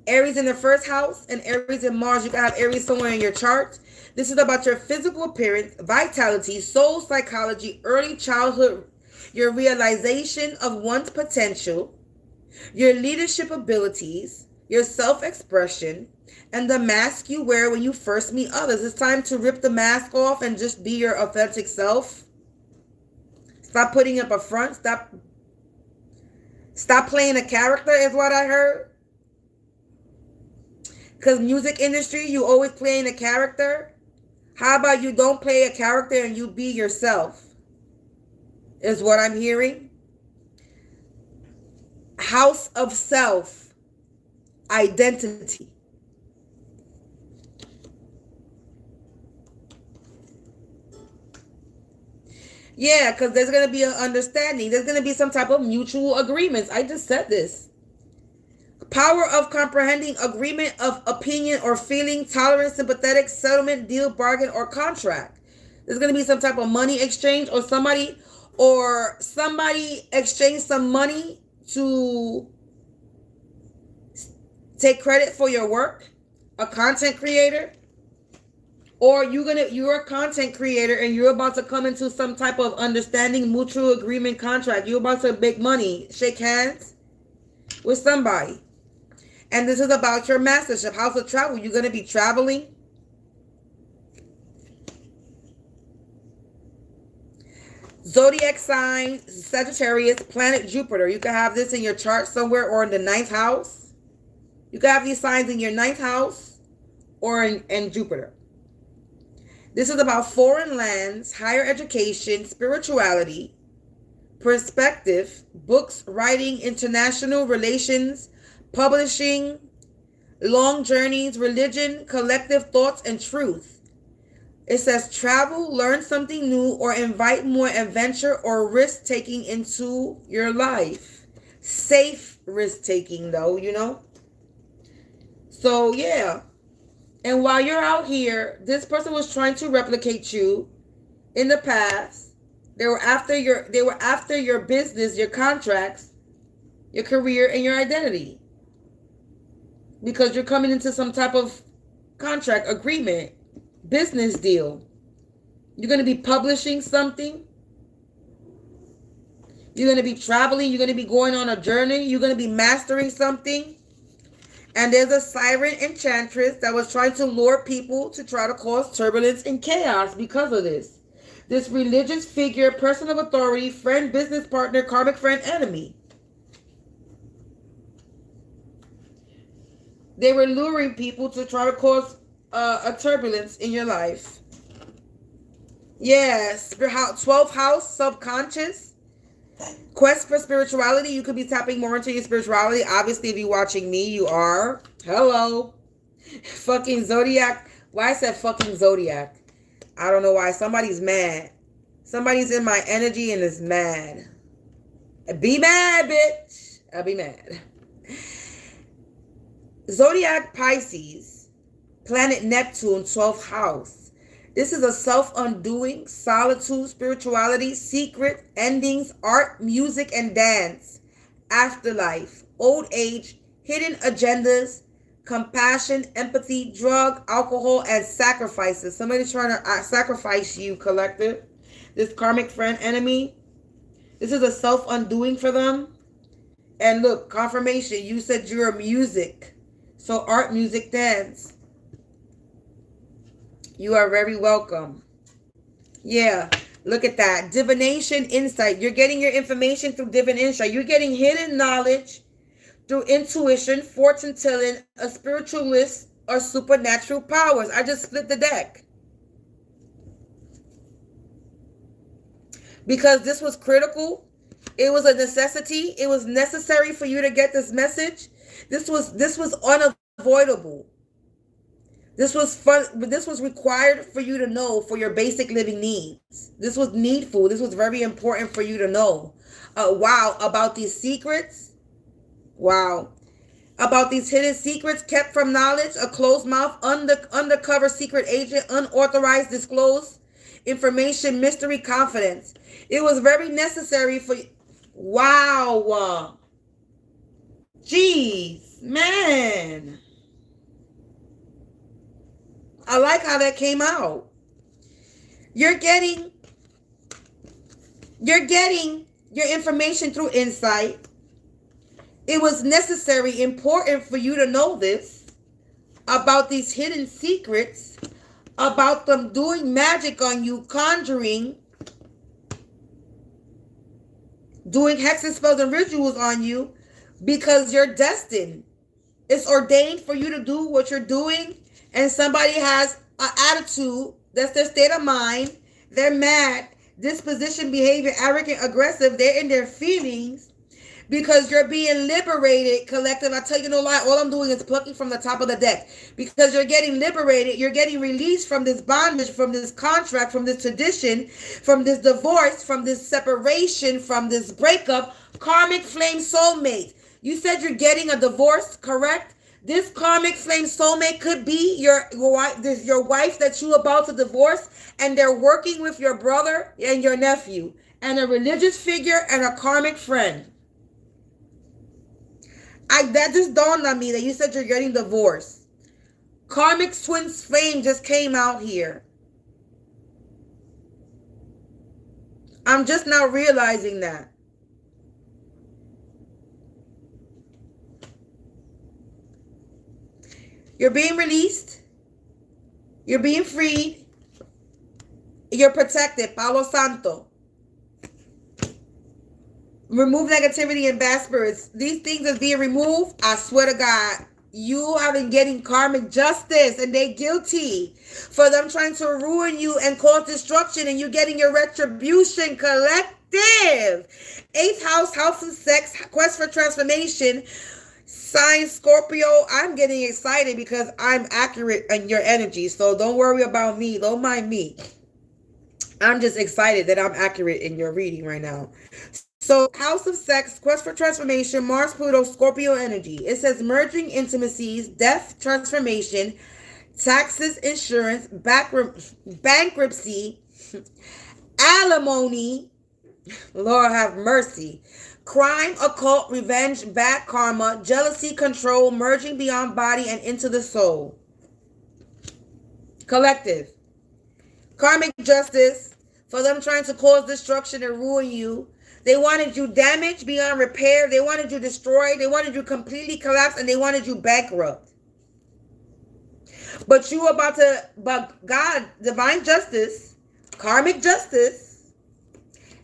Aries in the 1st house, and Aries in Mars. You can have Aries somewhere in your chart. This is about your physical appearance, vitality, soul psychology, early childhood, your realization of one's potential, your leadership abilities, your self-expression, and the mask you wear when you first meet others. It's time to rip the mask off and just be your authentic self. Stop putting up a front. Stop playing a character is what I heard. Because music industry, you always playing a character. How about you don't play a character and you be yourself? Is what I'm hearing. House of self. Identity. Yeah, because there's going to be an understanding. There's going to be some type of mutual agreements. I just said this. Power of comprehending, agreement of opinion or feeling, tolerance, sympathetic, settlement, deal, bargain, or contract. There's going to be some type of money exchange, or somebody exchange some money to take credit for your work. A content creator. Or you're a content creator and you're about to come into some type of understanding, mutual agreement contract. You're about to make money, shake hands with somebody. And this is about your mastership, house of travel. You're going to be traveling. Zodiac sign, Sagittarius, planet Jupiter. You can have this in your chart somewhere or in the 9th house. You can have these signs in your 9th house or in Jupiter. This is about foreign lands, higher education, spirituality, perspective, books, writing, international relations, publishing, long journeys, religion, collective thoughts, and truth. It says travel, learn something new, or invite more adventure or risk-taking into your life. Safe risk-taking, though, you know? So, yeah. And while you're out here, this person was trying to replicate you in the past. They were after your business, your contracts, your career, and your identity. because you're coming into some type of contract, agreement, business deal. You're going to be publishing something. You're going to be traveling. You're going to be going on a journey. You're going to be mastering something. And there's a siren enchantress that was trying to lure people to try to cause turbulence and chaos because of this. This religious figure, person of authority, friend, business partner, karmic friend, enemy. They were luring people to try to cause a turbulence in your life. Yes, 12th house, subconscious. Quest for spirituality. You could be tapping more into your spirituality. Obviously, if you're watching me, you are. Hello. Fucking zodiac. Why I said fucking zodiac? I don't know why. Somebody's mad. Somebody's in my energy and is mad. Be mad, bitch. I'll be mad. Zodiac Pisces. Planet Neptune, 12th house. This is a self-undoing, solitude, spirituality, secret, endings, art, music, and dance, afterlife, old age, hidden agendas, compassion, empathy, drug, alcohol, and sacrifices. Somebody's trying to sacrifice you, collective. This karmic friend enemy. This is a self-undoing for them. And look, confirmation. You said you're a music. So art, music, dance. You are very welcome. Yeah, look at that. Divination, insight. You're getting your information through divine insight. You're getting hidden knowledge through intuition, fortune telling, a spiritualist, or supernatural powers. I just split the deck. Because this was critical. It was a necessity. It was necessary for you to get this message. This was unavoidable. This was fun. This was required for you to know for your basic living needs. This was needful. This was very important for you to know. Wow, about these secrets. Wow. About these hidden secrets kept from knowledge, a closed mouth, undercover secret agent, unauthorized disclosed information, mystery, confidence. It was very necessary for you. Wow. Jeez, man. I like how that came out. You're getting your information through insight. It was necessary, important for you to know this about these hidden secrets, about them doing magic on you, conjuring, doing hexes, spells, and rituals on you, because you're destined. It's ordained for you to do what you're doing. And somebody has an attitude, that's their state of mind, they're mad, disposition, behavior, arrogant, aggressive, they're in their feelings because you're being liberated, collective. I tell you no lie, all I'm doing is plucking from the top of the deck because you're getting liberated, you're getting released from this bondage, from this contract, from this tradition, from this divorce, from this separation, from this breakup. Karmic flame soulmate. You said you're getting a divorce, correct? This karmic flame soulmate could be your wife that you're about to divorce, and they're working with your brother and your nephew, and a religious figure and a karmic friend. That just dawned on me that you said you're getting divorced. Karmic twins flame just came out here. I'm just now realizing that. You're being released. You're being freed. You're protected. Palo Santo. Remove negativity and bad spirits. These things are being removed. I swear to God, you have been getting karmic justice, and they're guilty for them trying to ruin you and cause destruction, and you're getting your retribution, collective. 8th house, house of sex, quest for transformation. Sign Scorpio. I'm getting excited because I'm accurate in your energy. So don't worry about me. Don't mind me. I'm just excited that I'm accurate in your reading right now. So house of sex, quest for transformation, Mars, Pluto, Scorpio energy. It says merging intimacies, death, transformation, taxes, insurance, bankruptcy, alimony. Lord have mercy. Crime, occult, revenge, bad karma, jealousy, control, merging beyond body and into the soul. Collective. Karmic justice, for them trying to cause destruction and ruin you. They wanted you damaged beyond repair. They wanted you destroyed. They wanted you completely collapsed, and they wanted you bankrupt. But God, divine justice, karmic justice,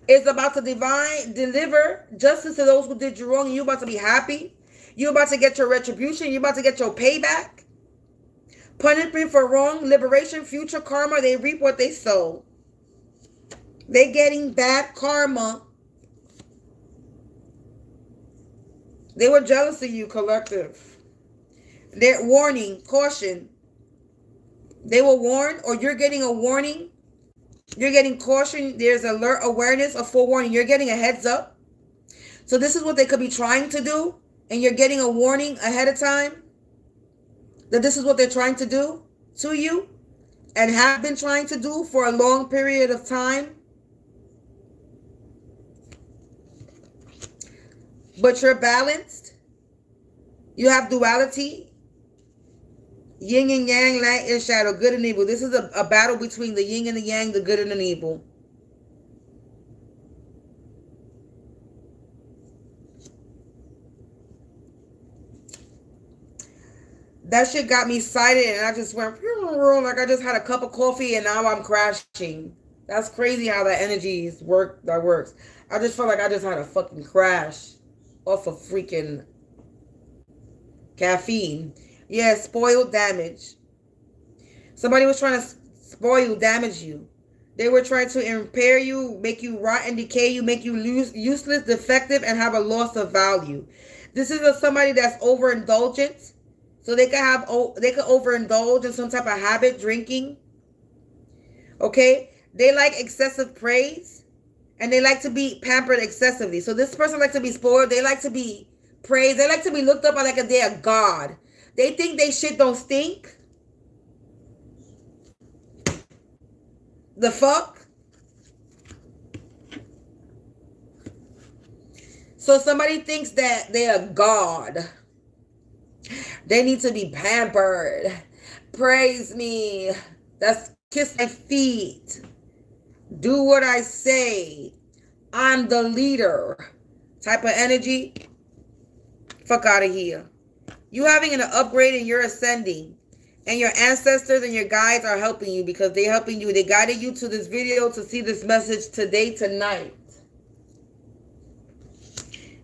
is about to deliver justice to those who did you wrong. And you're about to be happy. You're about to get your retribution. You're about to get your payback. Punishment for wrong, liberation, future karma. They reap what they sow. They getting bad karma. They were jealous of you, collective. They're warning, caution. They were warned, or you're getting a warning. You're getting caution. There's alert, awareness, a forewarning. You're getting a heads up. So this is what they could be trying to do, and you're getting a warning ahead of time that this is what they're trying to do to you and have been trying to do for a long period of time. But you're balanced. You have duality. Yin and yang, light and shadow, good and evil. This is a battle between the yin and the yang, the good and the evil. That shit got me excited, and I just went like I just had a cup of coffee and now I'm crashing. That's crazy how that energy works. I just felt like I just had a fucking crash off of freaking caffeine. Yeah, spoiled, damage. Somebody was trying to spoil, damage you. They were trying to impair you, make you rot and decay you, make you useless, defective, and have a loss of value. This is somebody that's overindulgent. So they could overindulge in some type of habit, drinking. Okay? They like excessive praise. And they like to be pampered excessively. So this person likes to be spoiled. They like to be praised. They like to be looked up on like they're a god. They think they shit don't stink. The fuck? So somebody thinks that they're a god. They need to be pampered. Praise me. That's kiss my feet. Do what I say. I'm the leader. Type of energy. Fuck out of here. You having an upgrade and you're ascending. And your ancestors and your guides are helping you because they're helping you. They guided you to this video to see this message today, tonight.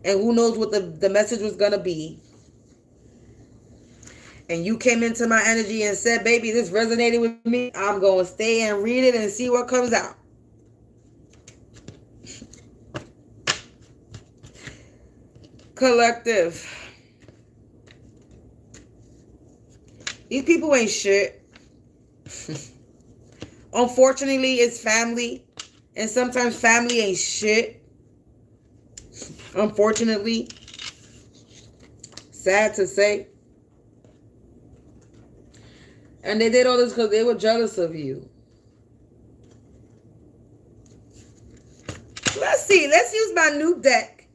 And who knows what the message was going to be. And you came into my energy and said, baby, this resonated with me. I'm going to stay and read it and see what comes out. Collective. These people ain't shit. Unfortunately, it's family. And sometimes family ain't shit. Unfortunately. Sad to say. And they did all this because they were jealous of you. Let's see. Let's use my new deck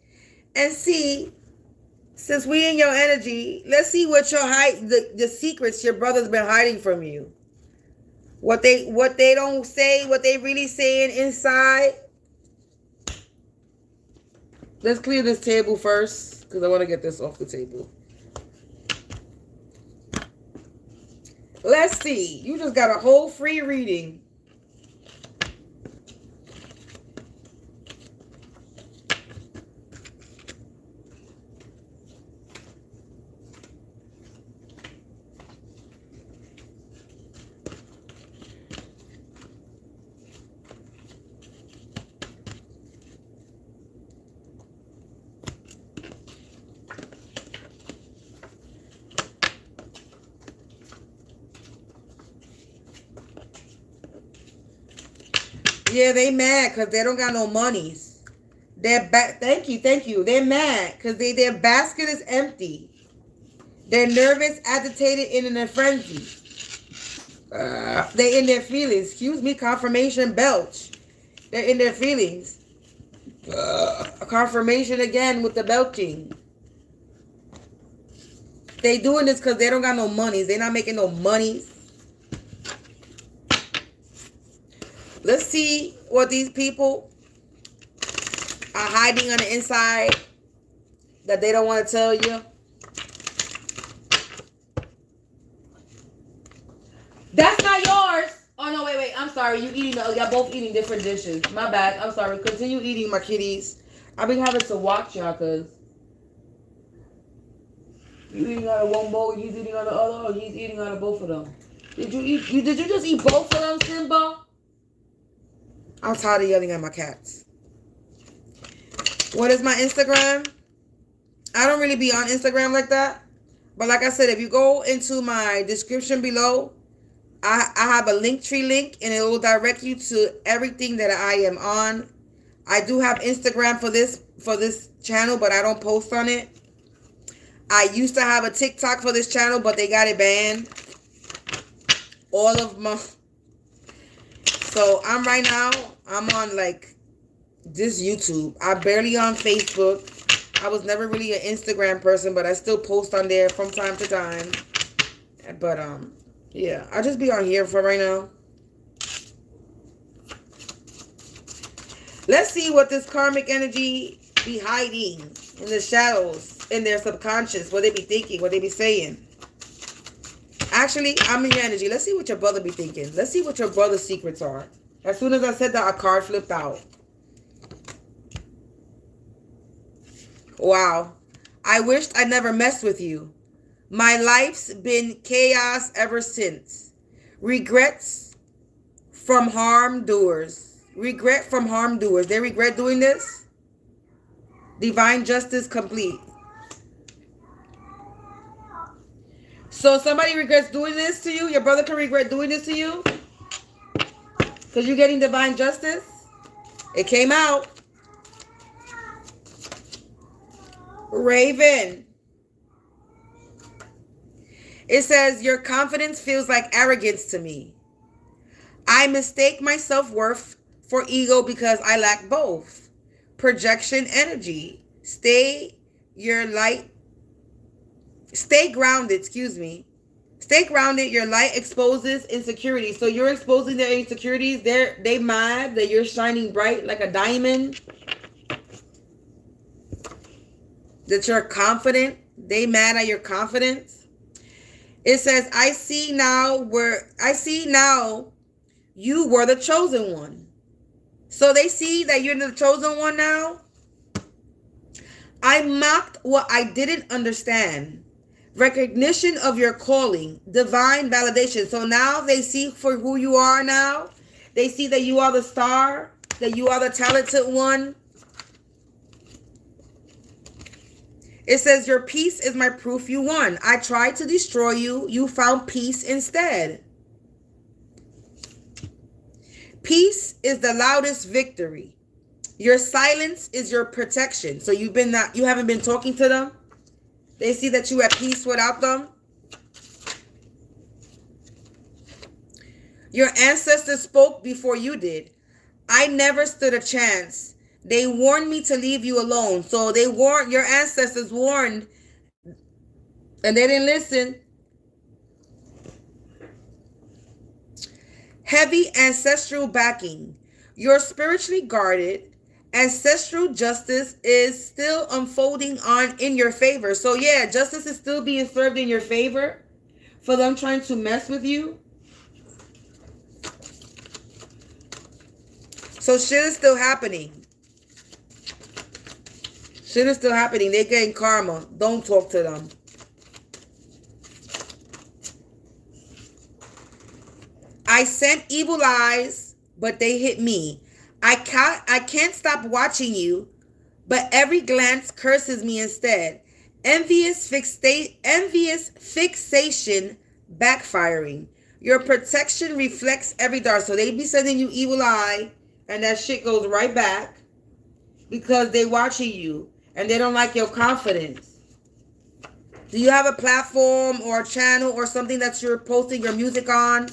and see, since we in your energy, let's see what your the secrets your brother's been hiding from you. What they don't say, what they really saying inside. Let's clear this table first because I want to get this off the table. Let's see. You just got a whole free reading. Yeah, they mad because they don't got no monies. Thank you. They're mad because their basket is empty. They're nervous, agitated, and in a frenzy. They're in their feelings. Excuse me, confirmation belch. They're in their feelings. A confirmation again with the belching. They doing this because they don't got no money. They not making no money. Let's see what these people are hiding on the inside that they don't want to tell you. That's not yours. Oh, no, wait. I'm sorry. You eating, y'all both eating different dishes. My bad. I'm sorry. Continue eating, my kitties. I've been having to watch y'all because you eating out of one bowl, he's eating out of the other, or he's eating out of both of them. Did you just eat both of them, Simba? I'm tired of yelling at my cats. What is my Instagram? I don't really be on Instagram like that. But like I said, if you go into my description below, I have a Linktree link, and it will direct you to everything that I am on. I do have Instagram for this channel, but I don't post on it. I used to have a TikTok for this channel, but they got it banned. All of my... So I'm on like this YouTube. I'm barely on Facebook. I was never really an Instagram person, but I still post on there from time to time. But yeah, I'll just be on here for right now. Let's see what this karmic energy be hiding in the shadows, in their subconscious, what they be thinking, what they be saying. Actually, I'm in your energy. Let's see what your brother be thinking. Let's see what your brother's secrets are. As soon as I said that, a card flipped out. Wow. I wished I never messed with you. My life's been chaos ever since. Regrets from harm doers. Regret from harm doers. They regret doing this? Divine justice complete. So somebody regrets doing this to you? Your brother can regret doing this to you? Because you're getting divine justice? It came out. Raven. It says, your confidence feels like arrogance to me. I mistake my self-worth for ego because I lack both. Projection energy. Stay grounded, Stay grounded. Your light exposes insecurity. So you're exposing their insecurities. They mad that you're shining bright like a diamond. That you're confident. They mad at your confidence. It says, I see now you were the chosen one. So they see that you're the chosen one now. I mocked what I didn't understand. Recognition of your calling. Divine validation. So now they see for who you are now. They see that you are the star. That you are the talented one. It says, your peace is my proof you won. I tried to destroy you. You found peace instead. Peace is the loudest victory. Your silence is your protection. So you haven't been talking to them. They see that you at peace without them. Your ancestors spoke before you did. I never stood a chance. They warned me to leave you alone. So your ancestors warned, and they didn't listen. Heavy ancestral backing. You're spiritually guarded. Ancestral justice is still unfolding in your favor. So yeah, justice is still being served in your favor for them trying to mess with you. So shit is still happening. Shit is still happening. They're getting karma. Don't talk to them. I sent evil eyes, but they hit me. I can't stop watching you, but every glance curses me instead. Envious fixation backfiring. Your protection reflects every dart. So they be sending you evil eye, and that shit goes right back because they watching you and they don't like your confidence. Do you have a platform or a channel or something that you're posting your music on,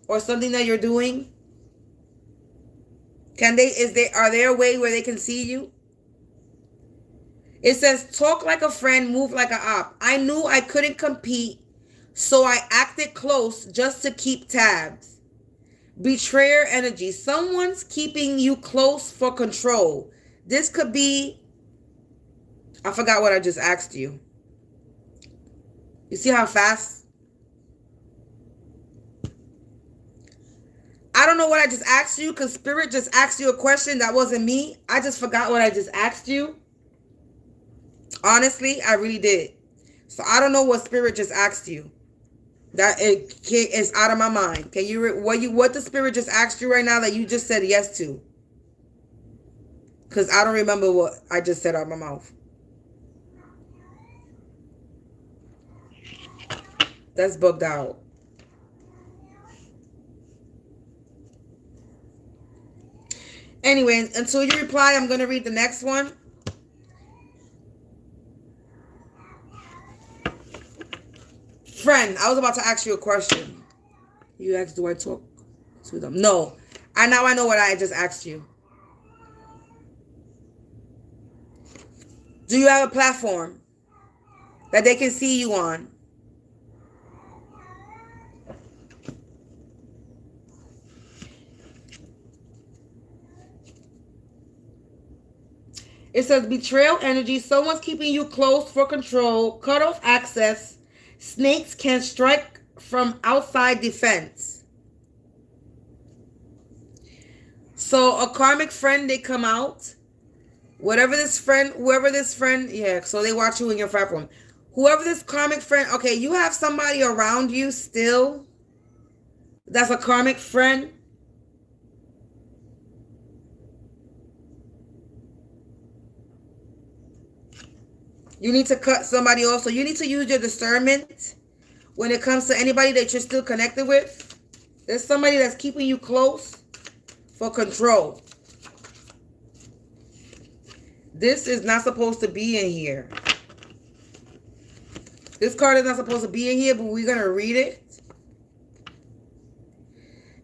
or something that you're doing? Are there a way where they can see you? It says, talk like a friend, move like an op. I knew I couldn't compete, so I acted close just to keep tabs. Betrayer energy. Someone's keeping you close for control. This could be, I forgot what I just asked you. You see how fast? I don't know what I just asked you because Spirit just asked you a question that wasn't me. I just forgot what I just asked you. Honestly, I really did. So I don't know what Spirit just asked you. That is out of my mind. Can you what the Spirit just asked you right now that you just said yes to? Because I don't remember what I just said out of my mouth. That's bugged out. Anyway, until you reply, I'm going to read the next one. Friend, I was about to ask you a question. You asked, do I talk to them? No. Now I know what I just asked you. Do you have a platform that they can see you on? It says betrayal energy. Someone's keeping you close for control. Cut off access. Snakes can strike from outside defense. So a karmic friend, they come out. Whoever this friend, yeah, so they watch you in your platform. Whoever this karmic friend, okay, you have somebody around you still that's a karmic friend. You need to cut somebody off. So you need to use your discernment when it comes to anybody that you're still connected with. There's somebody that's keeping you close for control. This is not supposed to be in here. This card is not supposed to be in here, but we're going to read it.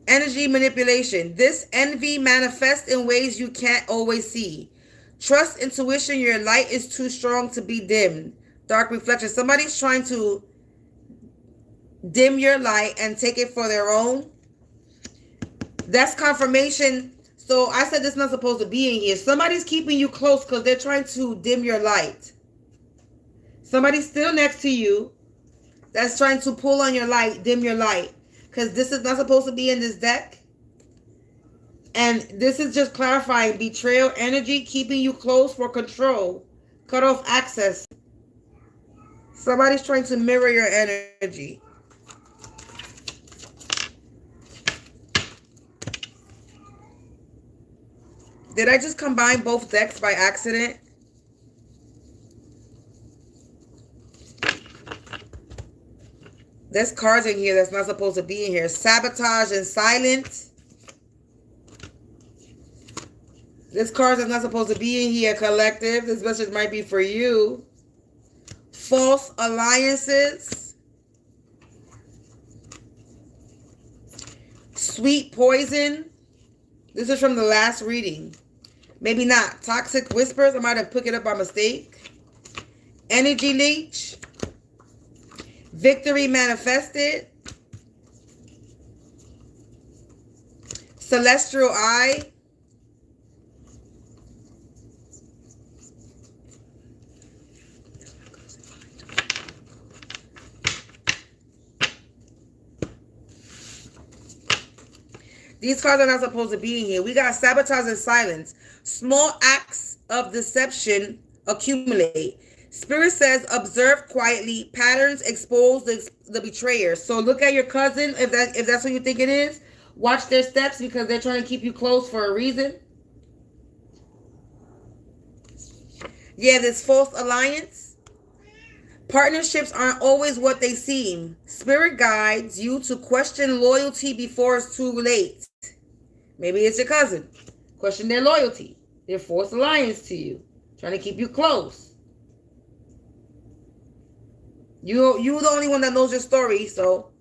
Energy manipulation. This envy manifests in ways you can't always see. Trust intuition. Your light is too strong to be dimmed. Dark reflection. Somebody's trying to dim your light and take it for their own. That's confirmation. So I said this is not supposed to be in here. Somebody's keeping you close because they're trying to dim your light. Somebody's still next to you that's trying to pull on your light, dim your light. Because this is not supposed to be in this deck. And this is just clarifying betrayal energy, keeping you close for control. Cut off access. Somebody's trying to mirror your energy. Did I just combine both decks by accident? There's cards in here that's not supposed to be in here. Sabotage and silence. This card is not supposed to be in here, collective. This message might be for you. False alliances. Sweet poison. This is from the last reading. Maybe not. Toxic whispers. I might have picked it up by mistake. Energy leech. Victory manifested. Celestial eye. These cards are not supposed to be in here. We got sabotage and silence. Small acts of deception accumulate. Spirit says, observe quietly. Patterns expose the betrayer. So look at your cousin, if that's what you think it is. Watch their steps because they're trying to keep you close for a reason. Yeah, this false alliance. Partnerships aren't always what they seem. Spirit guides you to question loyalty before it's too late. Maybe it's your cousin. Question their loyalty. Their false alliance to you. Trying to keep you close. You're the only one that knows your story, so.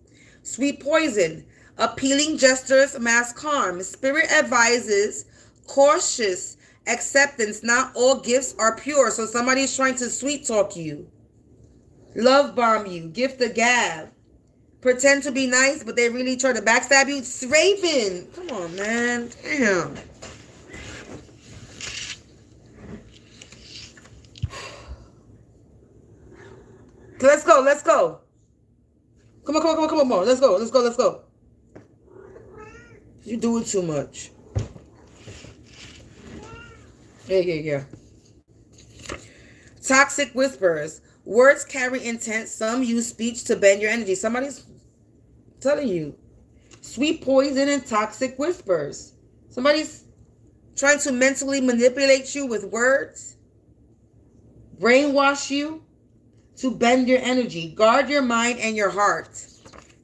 Sweet poison. Appealing gestures mask harm. Spirit advises cautious acceptance. Not all gifts are pure. So somebody's trying to sweet talk you, love bomb you, gift the gab, pretend to be nice, but they really try to backstab you. It's Raven. Come on, man. Damn. Let's go. Let's go. Come on, come on, come on, come on. Let's go. Let's go. Let's go. You're doing too much. Yeah. Toxic whispers. Words carry intent. Some use speech to bend your energy. Somebody's telling you. Sweet poison and toxic whispers. Somebody's trying to mentally manipulate you with words. Brainwash you to bend your energy. Guard your mind and your heart.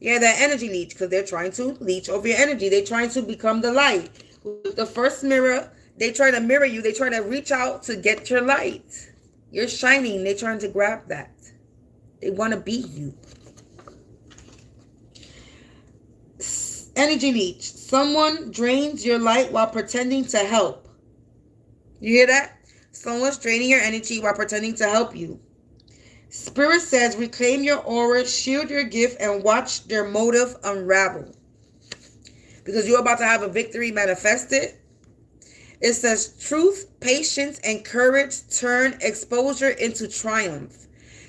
Yeah, that energy leech, because they're trying to leech over your energy. They're trying to become the light. With the first mirror, they try to mirror you. They try to reach out to get your light. You're shining. They're trying to grab that. They want to be you. Energy leech. Someone drains your light while pretending to help. You hear that? Someone's draining your energy while pretending to help you. Spirit says, reclaim your aura, shield your gift, and watch their motive unravel. Because you're about to have a victory manifested. It says, truth, patience, and courage turn exposure into triumph.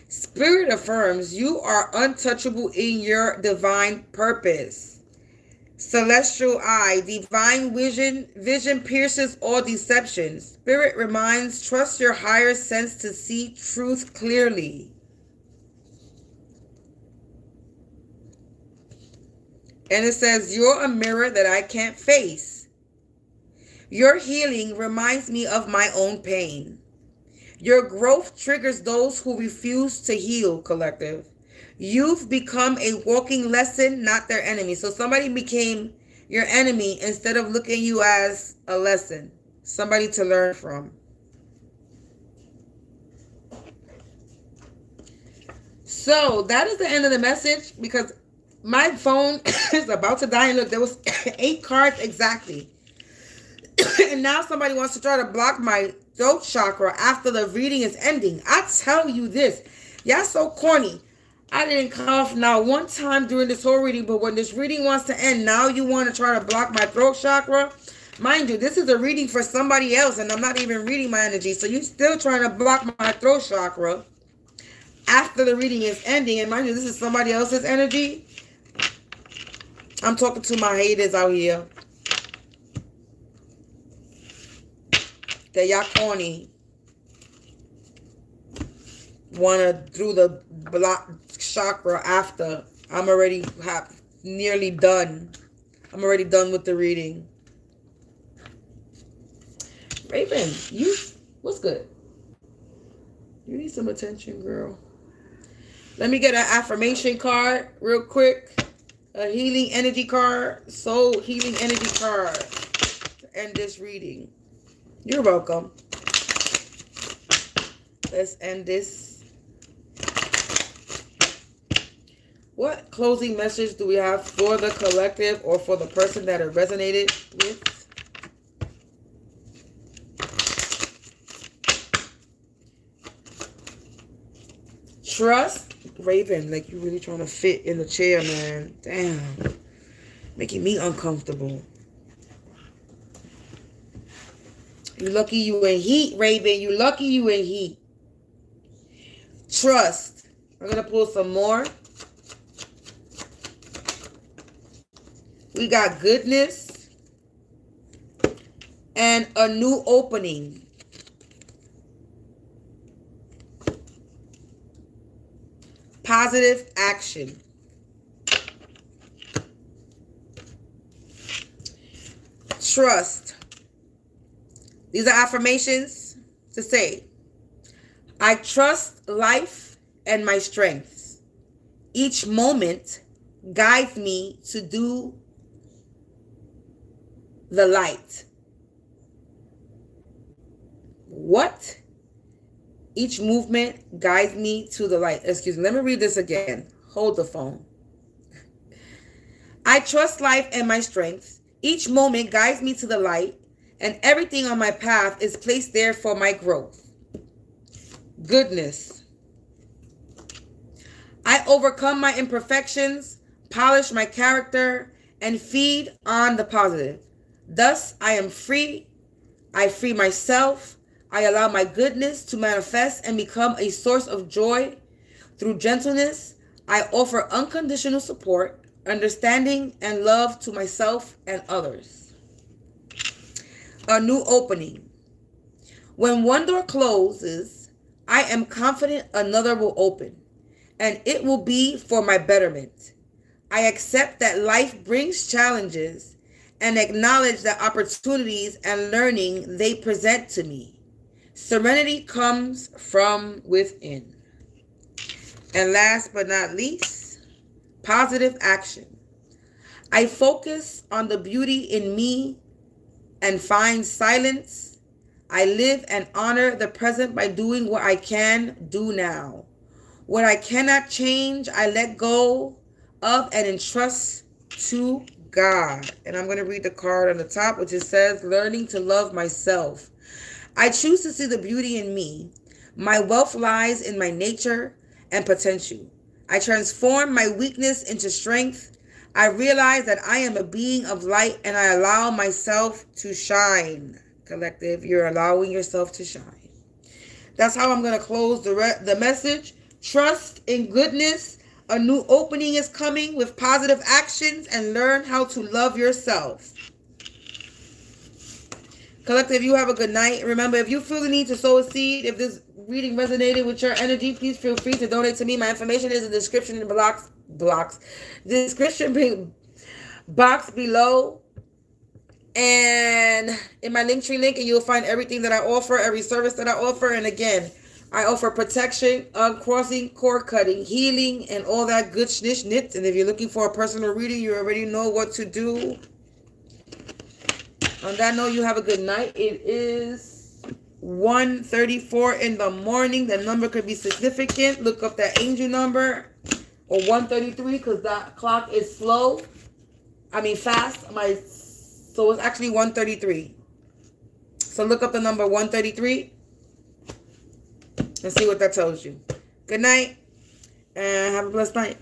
Spirit affirms you are untouchable in your divine purpose. Celestial eye, divine vision pierces all deception. Spirit reminds, trust your higher sense to see truth clearly. And it says, you're a mirror that I can't face. Your healing reminds me of my own pain. Your growth triggers those who refuse to heal, collective. You've become a walking lesson, not their enemy. So somebody became your enemy instead of looking at you as a lesson. Somebody to learn from. So that is the end of the message, because my phone is about to die. And look, there was 8 cards exactly. And now somebody wants to try to block my throat chakra after the reading is ending. I tell you this. Y'all so corny. I didn't cough now one time during this whole reading, but when this reading wants to end, now you want to try to block my throat chakra? Mind you, this is a reading for somebody else, and I'm not even reading my energy. So you still trying to block my throat chakra after the reading is ending. And mind you, this is somebody else's energy. I'm talking to my haters out here. That y'all corny. Wanna through the block chakra after. I'm already nearly done. I'm already done with the reading. Raven, what's good? You need some attention, girl. Let me get an affirmation card real quick. A healing energy card. Soul healing energy card to end this reading. You're welcome. Let's end this. What closing message do we have for the collective or for the person that it resonated with? Trust. Raven, like you really trying to fit in the chair, man. Damn. Making me uncomfortable. You lucky you in heat, Raven. You lucky you in heat. Trust. I'm going to pull some more. We got goodness. And a new opening. Positive action. Trust. These are affirmations to say, I trust life and my strengths. Each moment guides me to do the light. What? Each movement guides me to the light. Excuse me. Let me read this again. Hold the phone. I trust life and my strengths. Each moment guides me to the light. and everything on my path is placed there for my growth. Goodness. I overcome my imperfections, polish my character, and feed on the positive. Thus, I am free. I free myself. I allow my goodness to manifest and become a source of joy. Through gentleness, I offer unconditional support, understanding, and love to myself and others. A new opening. When one door closes, I am confident another will open, and it will be for my betterment. I accept that life brings challenges and acknowledge the opportunities and learning they present to me. Serenity comes from within. And last but not least, positive action. I focus on the beauty in me and find silence. I live and honor the present by doing what I can do now. What I cannot change, I let go of and entrust to God. And I'm going to read the card on the top, which it says, learning to love myself. I choose to see the beauty in me. My wealth lies in my nature and potential. I transform my weakness into strength. I realize that I am a being of light and I allow myself to shine. Collective, you're allowing yourself to shine. That's how I'm going to close the message. Trust in goodness. A new opening is coming with positive actions, and learn how to love yourself. Collective, you have a good night. Remember, if you feel the need to sow a seed, if this reading resonated with your energy, please feel free to donate to me. My information is in the description description box below, and in my Linktree link, and you'll find everything that I offer, every service that I offer. And again, I offer protection, uncrossing, cord cutting, healing, and all that good schnitz. And if you're looking for a personal reading, you already know what to do. On that note, you have a good night. It is 1:34 in the morning. The number could be significant. Look up that angel number, or 1:33, because that clock is slow. I mean fast. So it's actually 1:33. So look up the number 133 and see what that tells you. Good night, and have a blessed night.